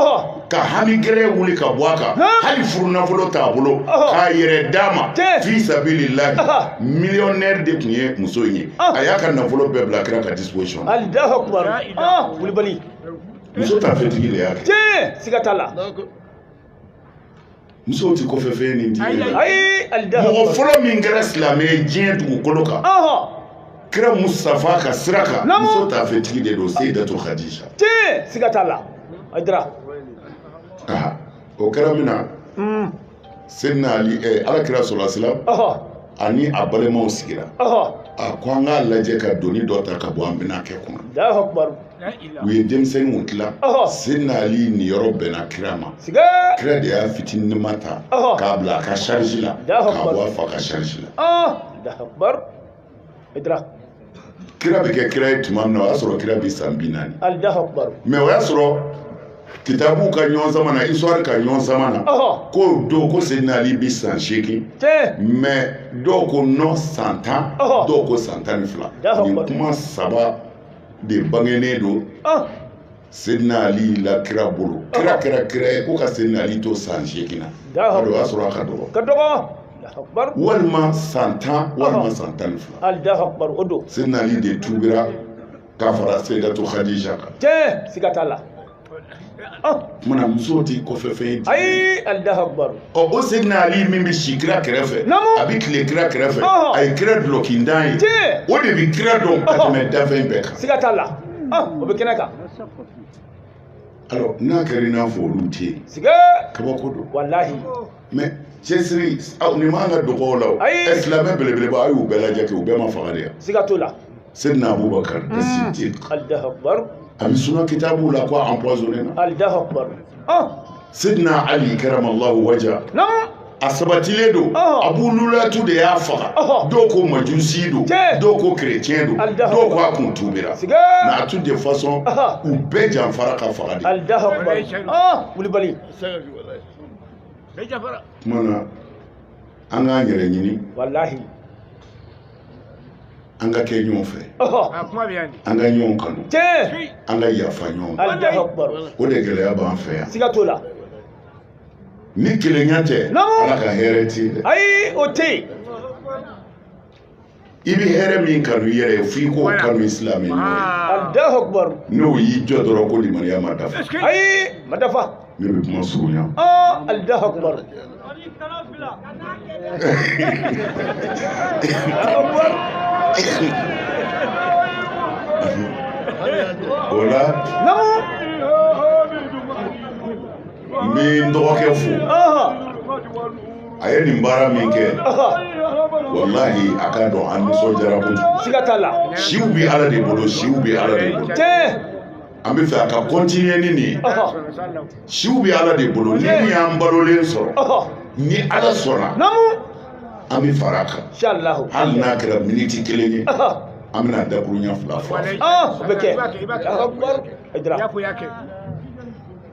ka hami gɛrɛ wuli ka bɔ a kan hali furu nafolo t'a bolo k'a yɛrɛ d'a ma fi sabilillahi millionnaire de tun ye muso in ye a y'a ka nafolo bɛɛ bila kira ka disposition na Allahu akbar. Wulibali. muso ta fɛntigi de y'a kɛ Siga t'a la. musow ti kɔfɛ fɛn nin diinɛ la Ayi Allahu mɔgɔ akbar. fɔlɔ min kɛra silamɛ ye diɲɛ dugukolo kan kira Mustafa ka sira kan muso ta fɛntigi de don Seyidatu Khadija Siga t'a la. Adira. o kɛra min na Seydina Ali ala kira sɔrɔla silam ani a balimaw sigira ko an k'a lajɛ ka doni dɔ ta ka bɔ an bɛna kɛ kunna Allahu akbar. u ye denmisɛnninw tila Seydina Ali nin yɔrɔ bɛnna kira ma kira de y'a fitininma ta k'a bila a ka charge la k'a bɔ a fa ka charge la Allahu akbar. Adira. kira bɛ kɛ kira ye tuma min na o y'a sɔrɔ kira bɛ san 40 Allahu akbar. mais o y'a sɔrɔ kitabu ka ɲɔgɔn sama na histoire ka ɲɔgɔn sama na ko dɔw ko Seydina Ali bi san 8 mais dɔw ko non san 10 dɔw ko san 12 nin kuma saba de bangenen don Seydina Ali la kira bolo kira kɛra kira ye ko ka Seydina Ali to san 8 na o y'a sɔrɔ a ka dɔgɔ walima san 10 walima san 12 Allahu akbar. Odo. Seydina Ali de tubira k'a fara Seyidatu Khadija kan Siga t'a la. mana musow ti kɔfɛ fɛn ye Ayi Allahu akbar. o Seydina Ali min bɛ si kira kɛrɛfɛ a bɛ tile kira kɛrɛfɛ a ye kira dulɔkindan ye o de bɛ kira dɔn ka tɛmɛ dafɛn bɛɛ kan Siga t'a la. O bɛ kɛnɛ kan. alors n'a kɛra i n'a fɔ olu tɛ yen Siga. kabako don Wallahi. mais cɛsiri ni m'an ka dɔgɔw la silamɛ belebeleba a y'u bɛɛ lajɛ kɛ u bɛɛ ma faga de yan siga t'o la Seydina Abubakar Siddiq Allahu Akbar a bɛ suna kitabu la ko a empoisonné na Allahu Akbar Seydina Ali karamallahu waja a sabatilen don Abu Lulatu de y'a faga dɔw ko majusi don dɔw ko chrétien don dɔw ko a kun tubira mais à toutes les façons u bɛɛ janfara ka faga de Allahu Akbar Kulibali kuma na an k'an yɛrɛ ɲini wallahi an ka kɛ ɲɔgɔn fɛ an ka ɲɔgɔn kanu an ka yafa ɲɔgɔn Allahu Akbar o de gɛlɛya b'an fɛ yan siga t'o la ni kelenya tɛ ala ka hɛrɛ tɛ dɛ ayi o tɛ yen i bɛ hɛrɛ min kanu i yɛrɛ ye f'i k'o kanu i silamɛ ɲɔgɔn ye Allahu Akbar n'o y'i jɔ dɔrɔn ko limaniya ma dafa ayi ma dafa ne bɛ kuma surunya Allahu Akbar o la n bɛ n dɔgɔkɛ fo a ye nin baara min kɛ wallahi a k'a dɔn an nisɔndiyara kojugu siga t'a la siw bɛ ala de bolo siw bɛ ala de bolo an bɛ fɛ a ka continuer ni nin ye siw bɛ ala de bolo ni min y'an balolen sɔrɔ ni ala sɔnna an bɛ fara a kan hali n'a kɛra miniti kelen ye an bɛna dakuru ɲɛ fila fɔ o bɛ kɛ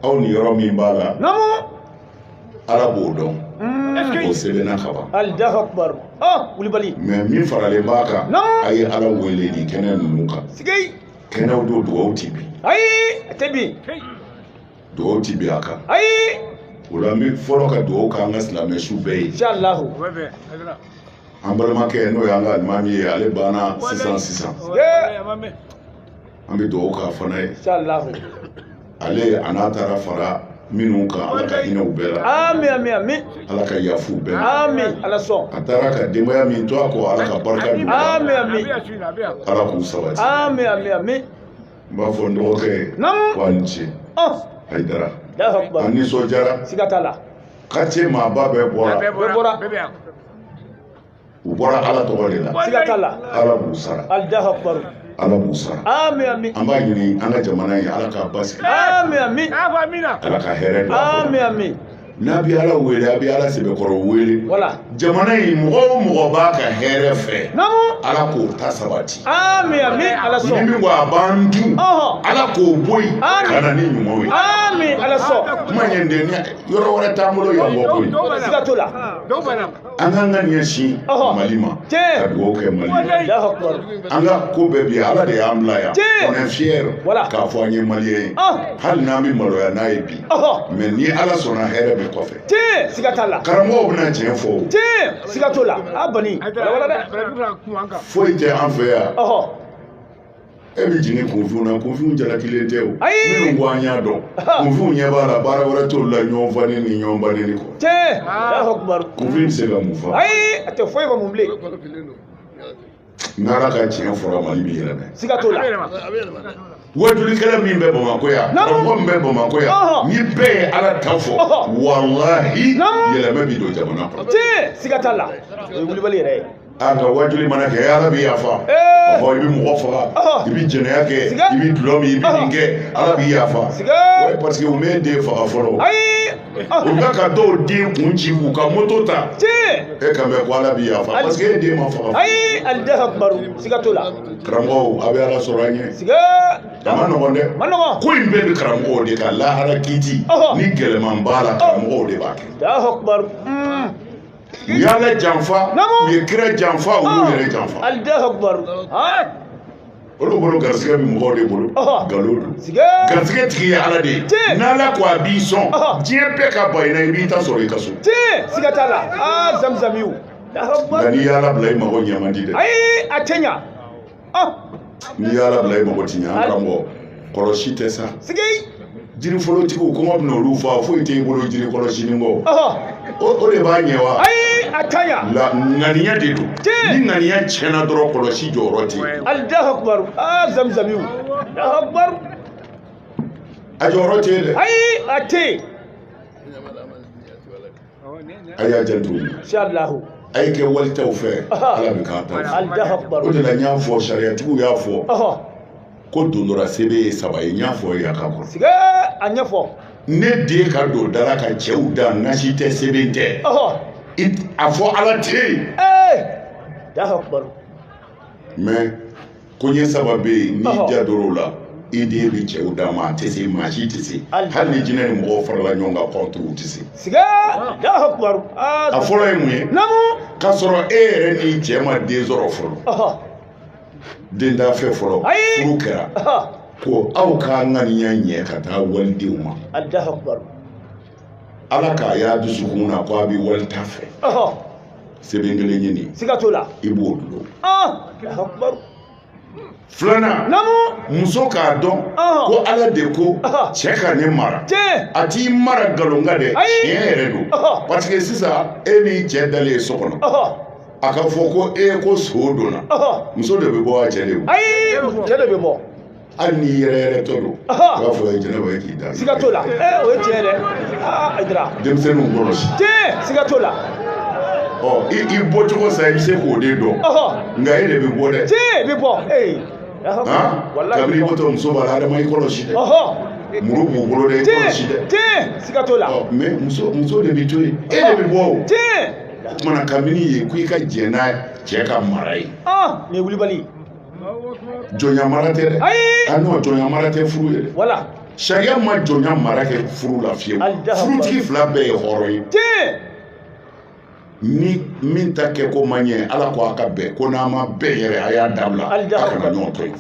aw ni yɔrɔ min b'a la ala b'o dɔn o sɛbɛnna ka ban Allahu Akbar Kulibali mais min faralen b'a kan a ye ala wele nin kɛnɛ ninnu kan kɛnɛw don dugawu ti bi ayi a tɛ bi dugawu ti bi a kan ayi o la an bɛ fɔlɔ ka dugawu k'an ka silamɛ su bɛɛ ye inshallah an balimakɛ n'o y'an ka alimami ye ale banna sisan an bɛ dugawu k'a fana ye inshallah ale a n'a taara fara minnu kan ala ka hinɛ u bɛɛ la amin ala ka yafu u bɛɛ la amin ala sɔn a taara ka denbaya min to a kɔ ala ka barika don amin ala k'u sabati amin n b'a fɔ n dɔgɔkɛ wa n ce Hayidara a nisɔndiyara siga t'a la quartier maaba bɛɛ bɔra u bɔra ala tɔgɔ de la siga t'a la ala b'u sara Allahu Akbar ala b'u sara amin an b'a ɲini an ka jamana ye ala k'a basigi amin ala ka hɛrɛ don a kɔnɔ amin n'a bɛ ala wele a bɛ ala sɛbɛkɔrɔ wele jamana in mɔgɔ o mɔgɔ b'a ka hɛrɛ fɛ ala k'o ta sabati amin ala sɔn ni min ko a b'an dun ala k'o bɔ yen ka na ni ɲumanw ye amin ala sɔn kuma ɲɛ ntɛ yɔrɔ wɛrɛ t'an bolo yan bɔ koyi siga t'o la an k'an ka ɲɛsin mali ma ka dugawu kɛ mali ye an ka ko bɛɛ bi ala de y'an bila yan on est fier k'a fɔ an ye maliyɛn ye hali n'an bɛ maloya n'a ye bi mais ni ala sɔnna hɛrɛ bɛ kɔfɛ siga t'a la karamɔgɔw bɛna tiɲɛ fɔ siga t'o la a bani foyi tɛ an fɛ yan e bɛ jigin kunfin na kunfin jalakilen tɛ o minnu ko an y'a dɔn kunfin ɲɛ b'a la baara wɛrɛ t'olu la ɲɔgɔn fani ni ɲɔgɔn banni kɔ kunfin bɛ se ka mun fɔ a tɛ foyi fɔ mun bilen n'ala ka tiɲɛ fɔra mali bɛ yɛlɛmɛ siga t'o la wajulikɛla min bɛ bamakɔ yan karamɔgɔ min bɛ bamakɔ yan ni bɛɛ ye ala ta fɔ walahi yɛlɛmɛ bɛ don jamana kɔnɔ siga t'a la o ye wulibali yɛrɛ ye a ka wajuli mana kɛ ala bɛ yafa a fɔ i bɛ mɔgɔ faga i bɛ jɛnɛya kɛ i bɛ dulɔ min i bɛ nin kɛ ala bɛ yafa parce que u m'e den faga fɔlɔ u bɛ ka dɔw den kun ci k'u ka moto ta e kan bɛ ko ala bɛ yafa parce que e den ma faga Allahu Akbar siga t'o la karamɔgɔw a bɛ ala sɔrɔ an ɲɛ a ma nɔgɔn dɛ ko in bɛɛ bɛ karamɔgɔw de ka lahara kiti ni gɛlɛman b'a la karamɔgɔw de b'a kɛ Allahu Akbar u y'ala janfa u ye kira janfa u y'u yɛrɛ janfa Allahu Akbar olu bolo garisɛgɛ bɛ mɔgɔw de bolo nkalon don garisɛgɛ tigi ye ala de ye n'ala ko a b'i sɔn diɲɛ bɛɛ ka ban i na i b'i ta sɔrɔ i ka so siga t'a la zamzamiw nka n'i y'ala bila i mago ɲɛ man di dɛ ayi a tɛ ɲa n'i y'ala bila i mago ti ɲa an karamɔgɔ kɔlɔsi tɛ sa jiri fɔlɔtigiw kɔngɔ bɛna olu fa foyi tɛ i bolo jiri kɔlɔsini kɔ o de b'a ɲɛ wa ayi a tɛ ɲa ŋaniya de don ni ŋaniya tiɲɛna dɔrɔn kɔlɔsi jɔyɔrɔ tɛ Allahu Akbar zamzamiw Allahu Akbar a jɔyɔrɔ tɛ dɛ ayi a tɛ a y'a janto inshallah a ye kɛ walitaw fɛ ala bɛ k'a ta Allahu akbar o de la n y'a fɔ sariyatigiw y'a fɔ ko don dɔ la sebe ye 3 ye n y'a fɔ ye a ka kɔrɔ sige a ɲɛfɔ ne den ka don dala ka cɛw da nasi tɛ sebe tɛ a fɔ ala tɛ yen Allahu akbar mais koɲɛ 3 bɛ yen n'i ja dɔrɔ la i den bɛ cɛw d'a ma a tɛ se maa si tɛ se hali ni jinɛ ni mɔgɔw farala ɲɔgɔn kan contre u tɛ se sige Allahu akbar a fɔlɔ ye mun ye k'a sɔrɔ e yɛrɛ ni cɛ ma den sɔrɔ fɔlɔ den t'a fɛ fɔlɔ furu kɛra ko aw ka ŋaniya ɲɛ ka taa walidenw ma Allahu akbar ala k'a y'a dusukun na ko a bɛ walita fɛ sɛbɛn kelen ɲini siga t'o la i b'o dulon Allahu akbar filanan muso k'a dɔn ko ala de ko cɛ ka ne mara a t'i mara nkalonka dɛ tiɲɛ yɛrɛ don parce que sisan e ni cɛ dalen so kɔnɔ a ka fɔ ko e ko so donna muso de bɛ bɔ a cɛ de bɔ cɛ de bɛ bɔ hali n'i yɛrɛ yɛrɛ tɔ don i b'a fɔ ye jɛnɛba ye k'i da siga t'o la o ye tiɲɛ dɛ Aidara denmisɛnninw kɔlɔsi siga t'o la i bɔcogo sa i bɛ se k'o de dɔn nka e de bɛ bɔ dɛ i bɛ bɔ kabini i bɔtɔ muso b'a la adama i kɔlɔsi dɛ muru b'u bolo dɛ i kɔlɔsi dɛ siga t'o la mais muso de bɛ to yen e de bɛ bɔ o o tumana kabini ye ko i ka jɛn n'a cɛ ka mara ye nin ye wulibali jɔnya mara tɛ dɛ a n'o jɔnya mara tɛ furu ye dɛ sariya ma jɔnya mara kɛ furu la fiyewu furutigi fila bɛɛ ye hɔrɔn ye ni min ta kɛ ko man ɲɛ ala ko a ka bɛn ko n'a ma bɛn yɛrɛ a y'a dabila a kana ɲɔgɔn to yen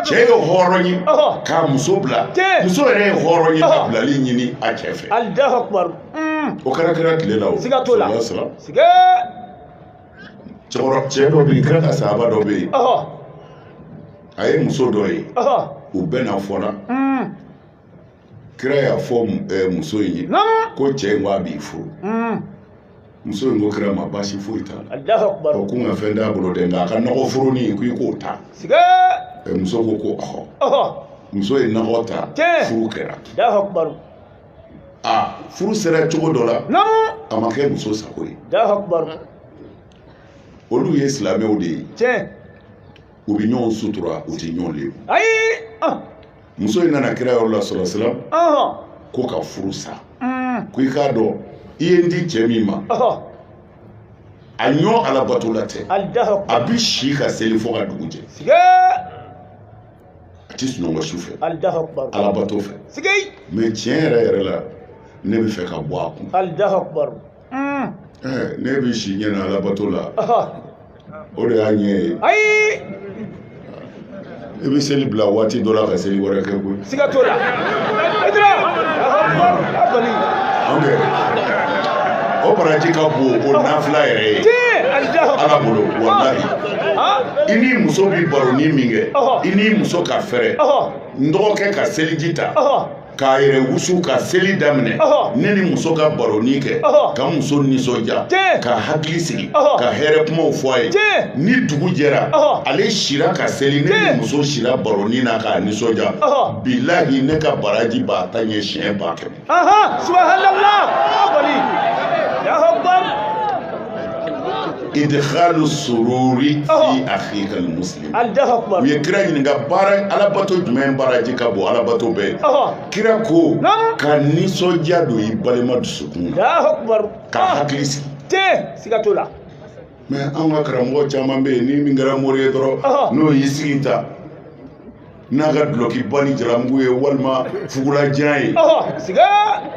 cɛ ye hɔrɔn ye k'a muso bila muso yɛrɛ ye hɔrɔn ye ka bilali ɲini a cɛ fɛ o kɛra tile la o siga t'o la cɛ dɔ bɛ yen kira ka sahaba dɔ bɛ yen a ye muso dɔ ye u bɛnna fɔla kira y'a fɔ muso in ye ko cɛ in ko a b'i furu muso in ko kira ma baasi foyi t'a la o ko n ka fɛn t'a bolo dɛ nka a ka nɔgɔ foronin ko i k'o ta muso ko ɔhɔ muso ye nɔgɔ ta furu kɛra furu sera cogo dɔ la a ma kɛ muso sago ye olu ye silamɛw de ye u bɛ ɲɔgɔn sutura u tɛ ɲɔgɔn lebu muso in nana kira yɔrɔ la sɔrɔ silam ko ka furu sa ko i k'a dɔn i ye n di cɛ min ma a ɲɔ alabato la tɛ a bi si ka seli fɔ ka dugu jɛ a tɛ sunɔgɔ su fɛ alabato fɛ mais tiɲɛ yɛrɛ la ne bɛ fɛ ka bɔ a kun ne bɛ si ɲɛna alabato la o de y'a ɲɛ ye i bɛ seli bila waati dɔ la ka seli wɛrɛ kɛ koyi siga t'o la o baraji ka bon o nafila yɛrɛ ye ala bolo walahi i ni muso bi baroni min kɛ i ni muso ka fɛrɛ n dɔgɔkɛ ka seliji ta k'a yɛrɛ wusu ka seli daminɛ ne ni muso ka baroni kɛ ka muso nisɔndiya ka hakili sigi ka hɛrɛ kumaw fɔ a ye ni dugu jɛra ale sira ka seli ne ni muso sira baroni na k'a nisɔndiya bilahi ne ka baraji b'a ta ɲɛ siɲɛ 100 subhanallah idkhalu sururi fi akhika almuslim u ye kira ɲininka baara alabato jumɛn baraji ka bon alabato bɛɛ kira ko ka nisɔndiya don i balima dusukun na ka hakili sigi siga t'o la mais an ka karamɔgɔ caman bɛ yen ni min kɛra mori ye dɔrɔn n'o y'i sigi ta n'a ka duloki ba ni jalamugu ye walima fugulajan ye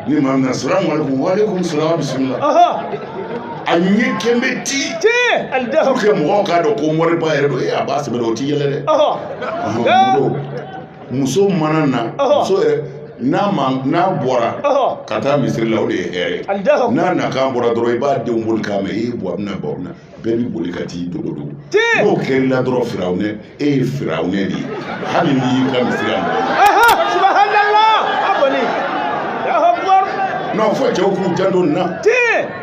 ni maa min na salamu alaikum wa alaikum salam bisimila a ɲɛ kɛmɛ ti pour que mɔgɔw k'a dɔn ko moriba yɛrɛ don a b'a sɛbɛn o ti yɛlɛ dɛ muso mana na muso yɛrɛ n'a bɔra ka taa misiri la o de ye hɛrɛ n'a nakan bɔra dɔrɔn i b'a denw boli k'a mɛn e bɔ a bɛna bɔ na bɛɛ b'i boli ka t'i dogo dogo n'o kɛr'i la dɔrɔn firawunɛ e ye firawunɛ de ye hali n'i y'i ka misiri a non fo cɛw k'u janto nin na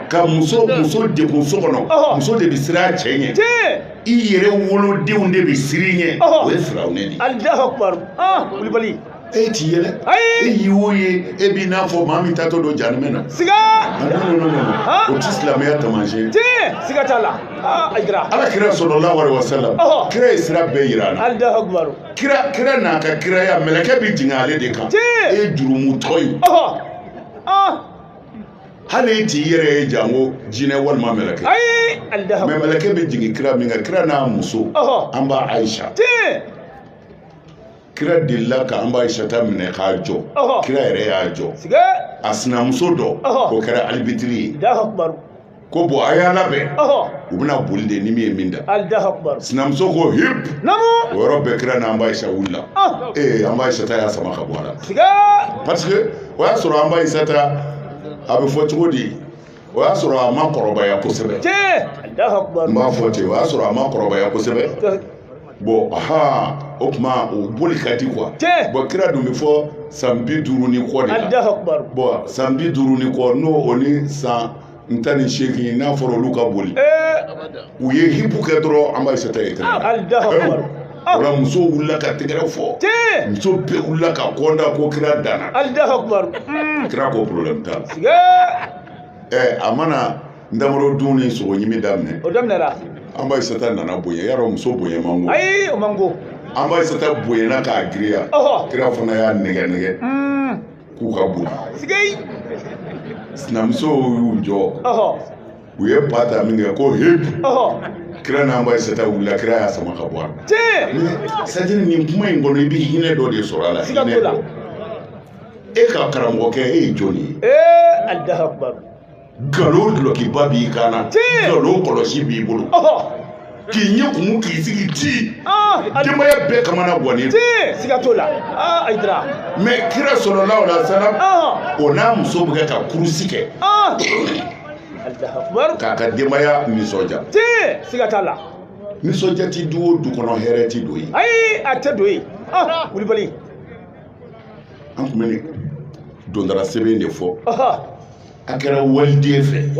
ka muso degun so kɔnɔ muso de bɛ siran a cɛ ɲɛ i yɛrɛ wolodenw de bɛ siri ɲɛ o ye firawunɛ de ye e ti yɛlɛ e yi o ye e b'i n'a fɔ maa min tatɔ don janimɛ na siga non o ti silamɛya taamasiyɛn siga t'a la Aïdara ala kira sallallahu alaihi wasallam kira ye sira bɛɛ yira an na Allahu akbar kira n'a ka kiraya mɛlɛkɛ bi jigin ale de kan e ye jurumutɔ ye hali e t'i yɛrɛ ye jango jinɛ walima mɛlɛkɛ mɛ mɛlɛkɛ bɛ jigin kira min kan kira n'a muso an b'a Aïcha kira delila ka an b'a Aïcha ta minɛ k'a jɔ kira yɛrɛ y'a jɔ a sinamuso dɔ o kɛra alibitiri ye ko bɔn a y'a labɛn u bɛna boli de ni min ye min da sinamuso ko hip o yɔrɔ bɛɛ kira n'an b'a Aïcha wulila an b'a Aïcha ta y'a sama ka bɔ a la parce que o y'a sɔrɔ an b'a Aïcha ta a bɛ fɔ cogo di o y'a sɔrɔ a ma kɔrɔbaya kosɛbɛ n b'a fɔ ten o y'a sɔrɔ a ma kɔrɔbaya kosɛbɛ bon o tuma o boli ka di quoi bon kira dun bɛ fɔ san 50 ni kɔ de la bon san 50 ni kɔ n'o o ni san 18 n'a fɔra olu ka boli u ye hipu kɛ dɔrɔn an b'a Aïcha ta ye kira o la muso wulila ka tɛgɛrɛ fɔ muso bɛɛ wulila ka kɔnda ko kira danna kira ko problème t'a la a mana ndamaro dun ni sogo ɲimi daminɛ o daminɛra an b'a Aïcha ta nana bonya yarɔ muso bonya man go ayi o man go an b'a Aïcha ta bonyana k'a giriya kira fana y'a nɛgɛ k'u ka boli sinamuso y'u jɔ u ye pa ta min kɛ ko hip kira n'an b'a Aïcha ta wulila kira y'a sama ka bɔ a la c'est à dire nin kuma in kɔnɔ i bɛ hinɛ dɔ de sɔrɔ a la hinɛ dɔ e ka karamɔgɔkɛ e ye jɔn ye Allahu akbar nkalon dulokiba b'i kan na nkalon kɔlɔsi b'i bolo k'i ɲɛ kumu k'i sigi ti denbaya bɛɛ kamana guwanen siga t'o la Aïdara mais kira sallallahu alaihi wasallam o n'a muso bɛ kɛ ka kurusi kɛ k'a ka denbaya nisɔndiya siga t'a la nisɔndiya ti du o du kɔnɔ hɛrɛ ti don ye ayi a tɛ don ye Kulibali an tun bɛ nin dondara sɛbɛn de fɔ a kɛra waliden fɛ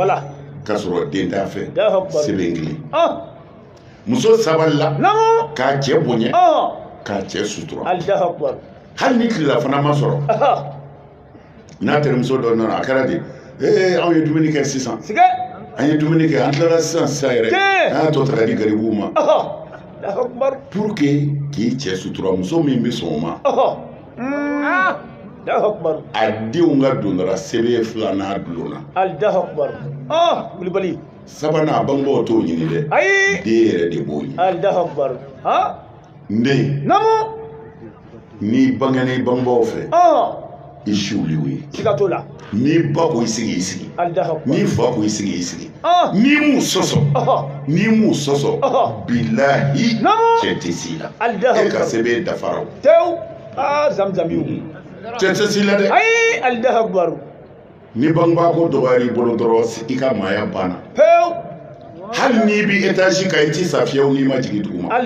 k'a sɔrɔ den t'a fɛ sɛbɛn kelen muso sabalila k'a cɛ bonya k'a cɛ sutura hali ni kilela fana ma sɔrɔ n'a terimuso dɔ nana a kɛra de anw ye dumuni kɛ sisan an ye dumuni kɛ an tilala sisan yɛrɛ an y'a tɔ ta ka di garibuw ma pour que k'i cɛ sutura muso min bɛ sɔn o ma a denw ka dondara sɛbɛn filanan dulonna Kulibali sabanan a bangebaaw t'o ɲini dɛ den yɛrɛ de b'o ɲini n den n'i bangena i bangebaaw fɛ i siwliw ye n'i ba ko i sigi i sigi n'i fa ko i sigi i sigi n'i m'u sɔsɔ bilahi cɛ tɛ s'i la e ka sɛbɛn dafara cɛ tɛ s'i la dɛ ni bangebaa ko dɔgɔyara i bolo dɔrɔn i ka maaya banna hali n'i bi étage kan i ti sa fiyewu n'i ma jigin duguma a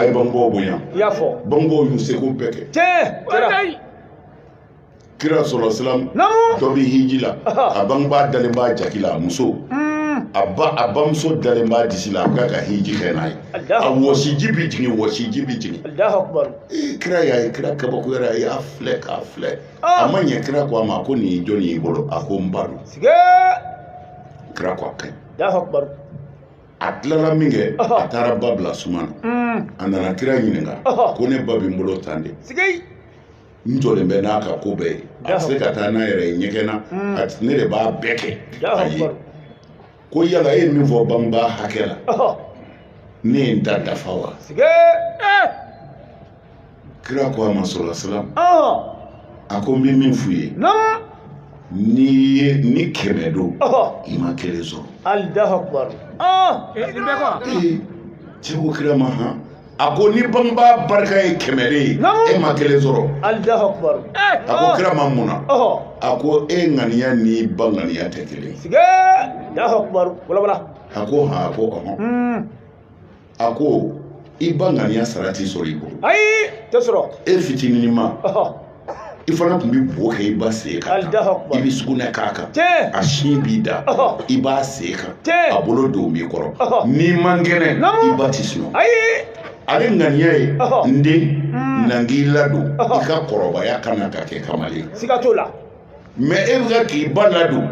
ye bangebaaw bonya bangebaaw y'u seko bɛɛ kɛ kira sɔrɔ silam dɔ bɛ hiji la a bangebaa dalen b'a jaki la a muso a bamuso dalen b'a disi la a bɛ ka hiji kɛ n'a ye a wɔsiji bɛ jigin kira y'a ye kira kabakoyara a y'a filɛ k'a filɛ a ma ɲɛ kira ko a ma ko nin ye jɔn y'i bolo a ko n ba don kira ko a ka ɲi a tilala min kɛ a taara ba bila suma na a nana kira ɲininka ko ne ba bɛ n bolo tan de n jɔlen bɛ n'a ka ko bɛɛ ye a tɛ se ka taa n'a yɛrɛ ye ɲɛgɛn na ne de b'a bɛɛ kɛ a ye ko yala e ye min fɔ bangebaa hakɛ la ne ye n da dafa wa kira ko a ma sɔrɔ silam a ko n bɛ min f'u ye ni 100 don i ma 1 sɔrɔ cɛ ko kira ma han a ko ni bangebaa barika ye 100 de ye e ma 1 sɔrɔ a ko kira ma mun na a ko e ŋaniya ni ba ŋaniya tɛ kelen a ko han a ko ɔhɔn a ko i ba ŋaniya sara t'i sɔrɔ i bolo e fitinin ma i fana tun bɛ bo kɛ i ba sen kan i bɛ sugunɛ k'a kan a sin b'i da i b'a sen kan a bolo don b'i kɔrɔ n'i man kɛnɛ i ba tɛ sunɔgɔ ale ŋaniya ye n den na k'i ladon i ka kɔrɔbaya kana ka kɛ kamalen siga t'o la mais e bɛ ka k'i ba ladon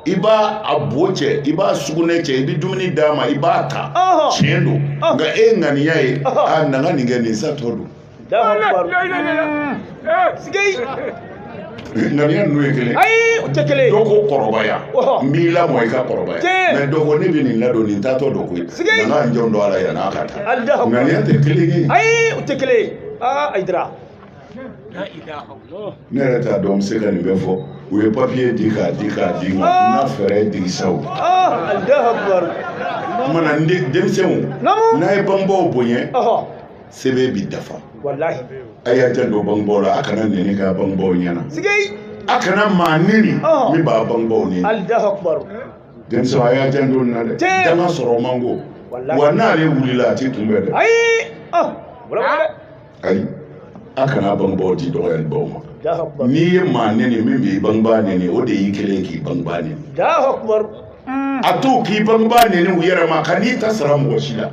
i b'a a bo cɛ i b'a sugunɛ cɛ i bɛ dumuni d'a ma i b'a ta tiɲɛ don nka e ŋaniya ye a na ka nin kɛ nin sa tɔ don ŋaniya ninnu ye kelen ayi o tɛ kelen ye dɔ ko kɔrɔbaya n b'i lamɔ i ka kɔrɔbaya mais dɔ ko ne bɛ nin ladon nin tatɔ dɔ koyi na ka n jɔn don a la yan n'a ka taa ŋaniya tɛ kelen ye ayi o tɛ kelen ye Aïdara ne yɛrɛ t'a dɔn n bɛ se ka nin bɛɛ fɔ u ye papiye di k'a di ma n'a fɛɛrɛ digi saw kumana denmisɛnw n'a ye bangebaaw bonya sɛbɛn bi dafa a y'a janto bangebaaw la a kana nɛni k'a bangebaaw ɲɛna a kana maa nɛni min b'a bangebaaw nɛni denmisɛnw a y'a janto nin na dɛ danga sɔrɔ man go wa n'ale wulila a tɛ kunbɛn dɛ ayi a kana bangebaaw di dɔgɔyalibaw ma n'i ye maa nɛni min b'i bangebaa nɛni o de y'i kelen k'i bangebaa nɛni a to k'i bangebaa nɛni u yɛrɛ ma ka n'i ta sara mɔgɔ si la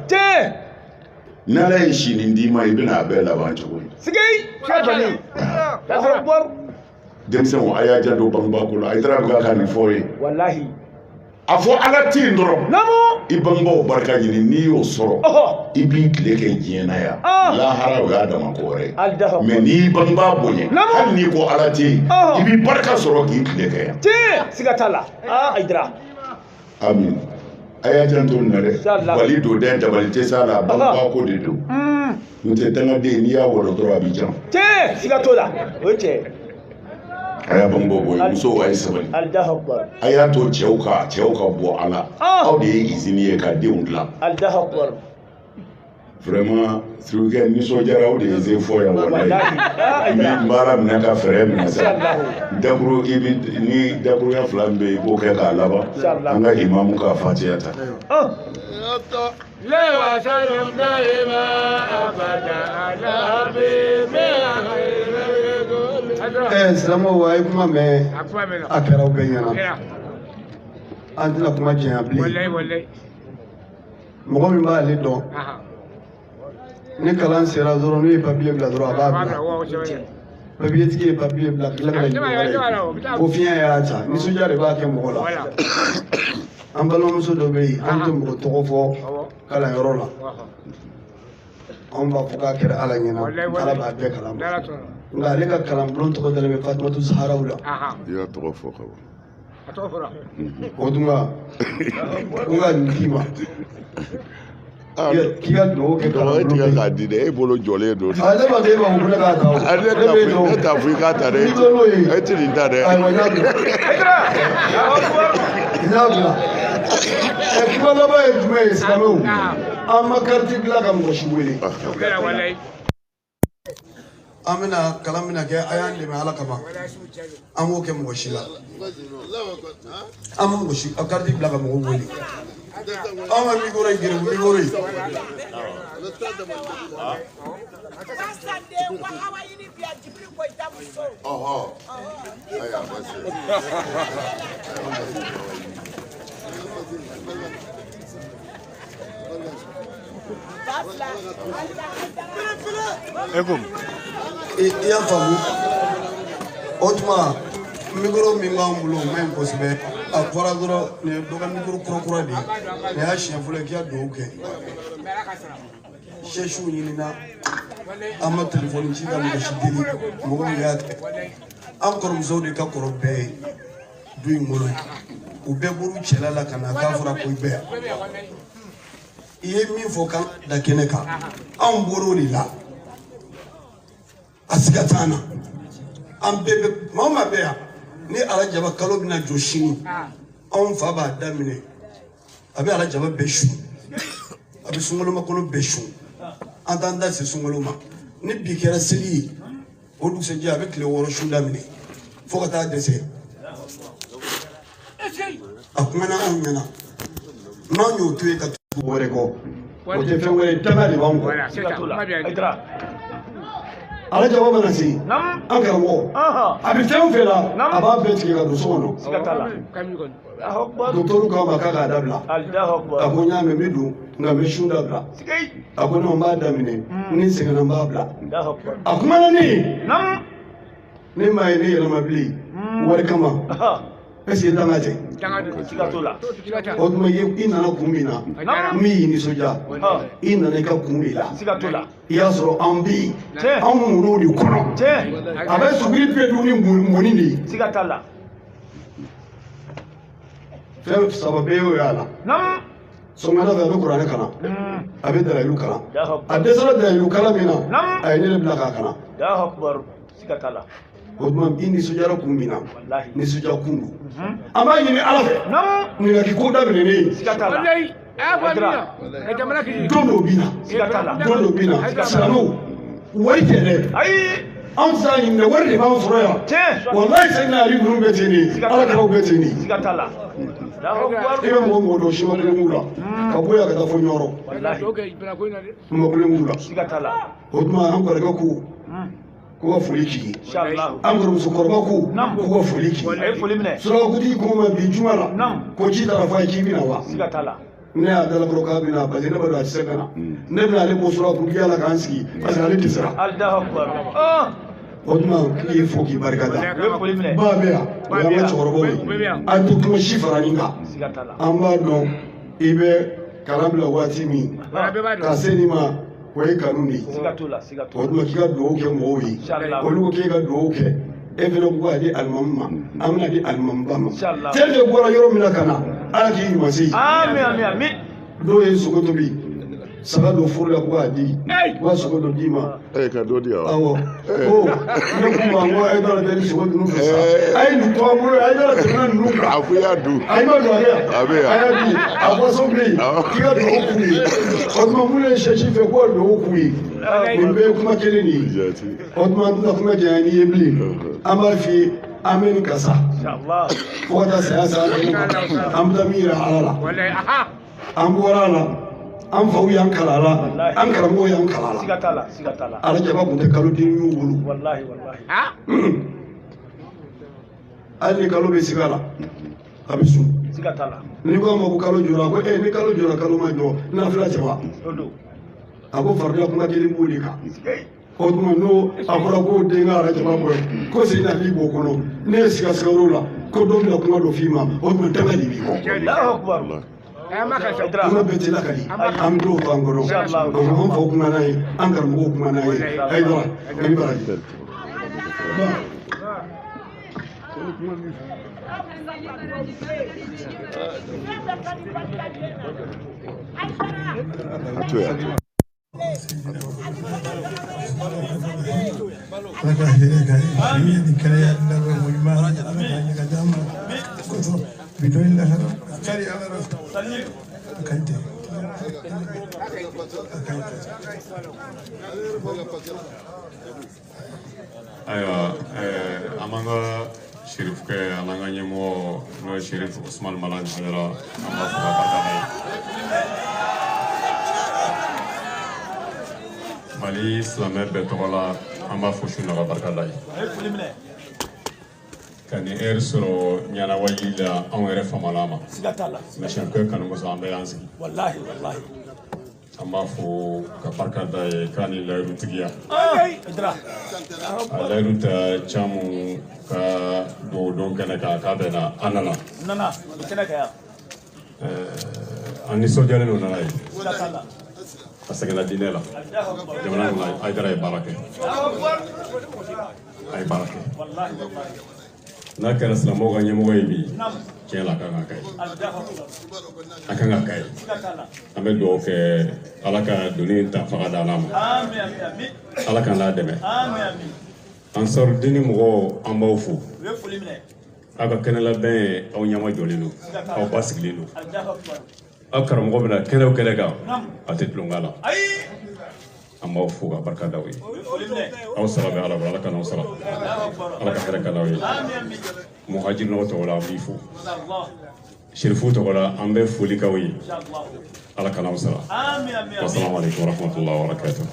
n'ala ye sini d'i ma i bɛna a bɛɛ laban cogo ye denmisɛnw a y'a janto bangebaa ko la Aïdara bɛ ka nin fɔ ye a fɔ ala tɛ yen dɔrɔn i bangebaaw barika ɲini n'i y'o sɔrɔ i b'i tile kɛ diɲɛ na yan lahara o y'a dama ko wɛrɛ ye mais n'i bangebaa bonya hali n'i ko ala tɛ yen i b'i barika sɔrɔ k'i tile kɛ yan siga t'a la Aïdara amin a y'a janto nin na dɛ bali don dɛ dabali tɛ s'a la bangebaa ko de don n'o tɛ dangaden n'i y'a wɔlɔ dɔrɔn a bɛ jan siga t'o la o ye tiɲɛ a y'a bangebaaw bonya musow a ye sabali a y'a to cɛw ka bɔ a la aw de ye izini ye ka denw dilan vraiment surukɛ nisɔndiyara aw de ye ze fɔ yan walayi n bɛ baara minɛ ka fɛɛrɛ minɛ sa dakuru ni dakuruya fila min bɛ yen i b'o kɛ k'a laban an ka imamu ka fatiya ta silamɛw a ye kuma mɛn a kɛra aw bɛɛ ɲɛna an tɛna kuma jɛnya bilen mɔgɔ min b'ale dɔn ni kalan sera dɔrɔn n'u ye papiye bila dɔrɔn a b'a bila papiye tigi ye papiye bila tila ka ɲininka ko fiɲɛ y'a ta nisɔndiya de b'a kɛ mɔgɔ la an balimamuso dɔ bɛ yen an tɛ mɔgɔ tɔgɔ fɔ kalanyɔrɔ la anw b'a fɔ k'a kɛra ala ɲɛna ala b'a bɛɛ kalama nka ale ka kalanbulon tɔgɔ dalen bɛ Fatumatu Zaharaw la i y'a tɔgɔ fɔ ka ban o tuma ko ka nin d'i ma k'i ka dugawu kɛ kalanbulon bɛ k'a di dɛ e bolo jɔlen don ale ma kɛ e ma ko ne k'a ta o ne t'a fɔ i k'a ta dɛ e tɛ nin ta dɛ ayiwa n y'a bila n y'a bila kuma laban ye jumɛn ye silamɛw an ma kariti dilan ka mɔgɔ si wele an bɛna kalan bɛna kɛ a y'an dɛmɛ ala kama an b'o kɛ mɔgɔ si la an ma mɔgɔ si kariti bila ka mɔgɔw wele an ka mikoro in gɛrɛ mikoro in i y'a faamu o tuma mikoro min b'an bolo o man ɲi kosɛbɛ a fɔra dɔrɔn nin ye dɔ ka mikoro kura de ye nin y'a siɲɛ fɔlɔ k'i ka dugawu kɛ sɛsiw ɲinina an ma telefɔni ci ka mɔgɔ si deli mɔgɔ min y'a kɛ an kɔrɔmusow de ka kɔrɔ bɛɛ ye du in kɔnɔ u bɛɛ bɔr'u cɛla la ka na k'a fɔra ko i bɛ yan i ye min fɔ kan da kɛnɛ kan anw bɔr'o de la a siga t'an na an bɛɛ bɛ maa o maa bɛ yan ni alajaba kalo bɛna jɔ sini anw fa b'a daminɛ a bɛ alajaba bɛɛ su a bɛ sunkalomakɔnɔ bɛɛ su an t'an da se sunkalo ma ni bi kɛra seli ye o dugusɛjɛ a bɛ tile 6 su daminɛ fo ka taa dɛsɛ a kumana anw ɲɛna n'anw y'o to yen ka tugu wɛrɛ kɔ o tɛ fɛn wɛrɛ ye danga de b'anw kɔ ala jaba mana se an karamɔgɔ a bɛ fɛn o fɛn la a b'a bɛɛ tigɛ ka don so kɔnɔ docteur k'a ma k'a k'a dabila a ko n y'a mɛn n bɛ don nka n bɛ sun dabila a ko non n b'a daminɛ ni n sɛgɛnna n b'a bila a kumana ne ye ne m'a ye ne yɛlɛma bilen wari kama est-ce que danga tɛ o tuma i nana kun min na min y'i nisɔndiya i nana i ka kun de la i y'a sɔrɔ an bɛ yen an ŋunu de kɔnɔ a bɛ suguri bɛɛ dun ni mɔni de ye fɛn saba bɛɛ y'o y'a la sɔgɔmada fɛ a bɛ kuranɛ kalan a bɛ dalayilu kalan a dɛsɛra dalayilu kalan min na a ye ne de bila k'a kalan o tuma i nisɔndiyara kun min na nisɔndiya kun don an b'a ɲini ala fɛ ɲininkali ko daminɛ ne ye don dɔ bɛ na silamɛw wari tɛ dɛ anw tɛ se a ɲini dɛ wari de b'an sɔrɔ yan walayi Seydina Ali ninnu bɛ ten de alakiraw bɛ ten de i bɛ mɔgɔ mɔgɔ dɔn simakulen b'u la ka bɔ yan ka taa fo ɲɔrɔ simakulen b'u la o tuma an kɔrɔkɛ ko ko ka foli k'i ye an musokɔrɔba ko ko ka foli k'i ye surakakutigi ko ma bi juma la ko ci taara fɔ a ye k'i bɛna wa ne y'a dalakɔrɔ k'a bɛna parce que ne b'a dɔn a tɛ se ka na ne bɛna ale bɔ surakakutigi la k'an sigi parce que ale dɛsɛra o tuma k'i ye fo k'i barika da ba bɛ yan o y'an ka cɛkɔrɔbaw ye an tɛ kuma si fara nin kan an b'a dɔn i bɛ kalan bila waati min ka se nin ma o ye kanu de ye o tuma k'i ka dugawu kɛ mɔgɔw ye olu ko k'e ka dugawu kɛ e fana ko k'a di alimamu ma an bɛna di alimamuba ma tel de bɔra yɔrɔ min na ka na ala k'i ɲuman se dɔw ye sogo tobi saga dɔ furu la ko k'a di u ka sogo dɔ d'i ma ka dɔ di awɔ ne k'u ma n ko a ye dɔ bɛ ni sogo ninnu fɛ sa a ye nin to an bolo a ye dɔ tɛmɛ ninnu kan a ko i y'a dun a ye ma don a kɛ a y'a di a bɔsɔn bɛ yen k'i ka dugawu k'u ye o tuma minnu ye sɛsi fɛ k'o dugawu k'u ye nin bɛɛ ye kuma kelen de ye o tuma an tɛna kuma janya n'i ye bilen an b'a f'i ye an bɛ nin kasa fo ka taa saya se an bɛ taa min yira ala la an bɔra a la an faw y'an kala a la an karamɔgɔw y'an kala a la ala jaba tun tɛ kalo den y'u bolo hali ni kalo bɛ sigi a la a bɛ sun n'i ko a ma ko kalo jɔra a ko ni kalo jɔra kalo ma jɔ nafila jaba a ko farila kuma kelen b'o de kan o tuma n'o a fɔra ko den ka arajaba bɔ ye ko Seydina Ali b'o kɔnɔ ne ye sigasigayɔrɔ la ko dɔ bɛna kuma dɔ f'i ma o tuma danga de b'i kɔ kuma bɛɛ tɛ lakali an bɛ dɔw to an kɔrɔ an faw kuma n'a ye an karamɔgɔw kuma n'a ye ayiwa i bɛ baraji ayiwa an b'an ka Sherif kɛ an n'an ka ɲɛmɔgɔ n'o ye Sherif Usman Malan Jara an b'a fɔ ka barika da ye Mali silamɛ bɛɛ tɔgɔ la an b'a fɔ su na ka barika da ye ka nin heure sɔrɔ ɲanawaji la anw yɛrɛ famana ma mais Sherif kanumuso an bɛɛ y'an sigi an b'a fɔ ka barika da ye k'a ni layiru tigiya a layiru ta caman ka don kɛnɛ kan k'a bɛ na an nana an nisɔndiyalen don nana ye a sɛgɛnna diinɛ la jamana kɔnɔ Hayidara ye baara kɛ a ye baara kɛ n'a kɛra silamɛw ka ɲɛmɔgɔ ye bi tiɲɛ la a kan ka kɛ a kan ka kɛ an bɛ dugawu kɛ ala ka doni ta faga da ala ma ala ka n'a dɛmɛ ansarudini mɔgɔw an b'aw fo aw ka kɛnɛ labɛn aw ɲɛma jɔlen don aw ba sigilen don aw karamɔgɔ bɛna kɛnɛ o kɛnɛ kan a tɛ tulonkɛ la an b'aw fo ka barika da aw ye aw sara bɛ ala bolo ala ka n'aw sara ala ka hɛrɛ ka d'aw ye muhajirinaw tɔgɔ la an b'i fo Sherifu tɔgɔ la an bɛ foli k'aw ye ala kana musala wassalamu alaikum warahmatullahi wabarakatuh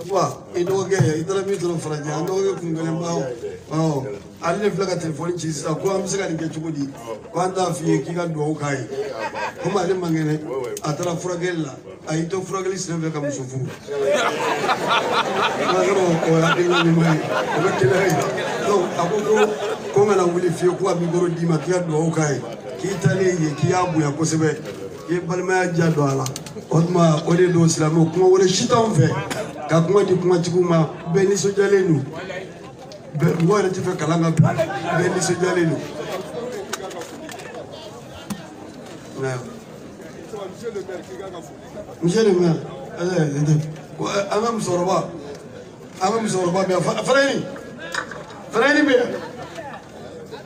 yawa idoge idara mi to faraja ndoge kungale bawo alle flaga telefoni ci sa ko am sega dinge chugudi wanda fi ki ga do kai kuma ale mangene atara furagella ay to furageli sene ka musufu magaro ko adinga ni mai ko kelay do abugo ko ngana wuli fi ko abi goro di ma ki ga do kai ki tale ye ki abu ya ko sebe ye balma ja do ala odma ode do islamu kuma wala shitan fe ka kuma di kuma cikuma beni so jalenu be ngore ti fe kalanga beni so jalenu na monsieur le maire amam soroba be farani be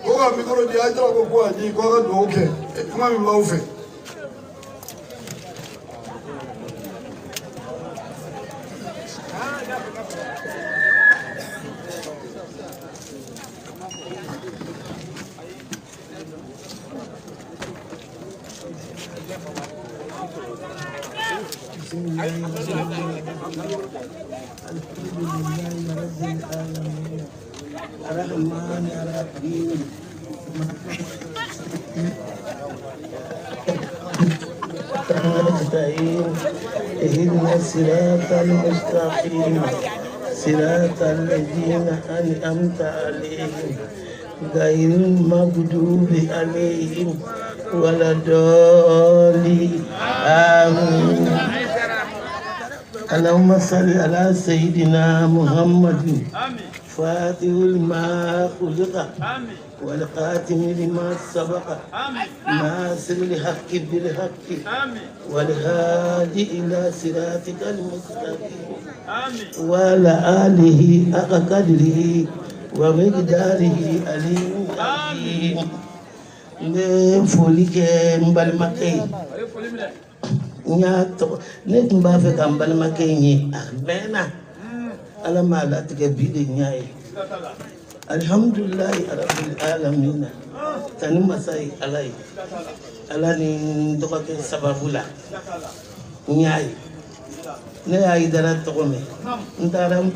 ko ga mi ko di ajra ko ani ko ga do ke kuma mi ma fe الرحمن الرحيم نستعين اهدنا الصراط المستقيم صراط الذين أنعمت عليهم غير المغضوب عليهم ولا الضالين آمين. اللهم صل على سيدنا محمد فاتح لما خلق والقاتم لما سبق ناصر الحق بالحق والهادي إلى صراطك المستقيم وعلى آله حق قدره ومقداره العظيم فولك مبالمكي nyato net mba fe kambal makenyi bena ala mala tige bide nyai alhamdulillah rabbil alamin tani masai alai ala ni ndoka ke sababula nyai ne ay dara to me ndaram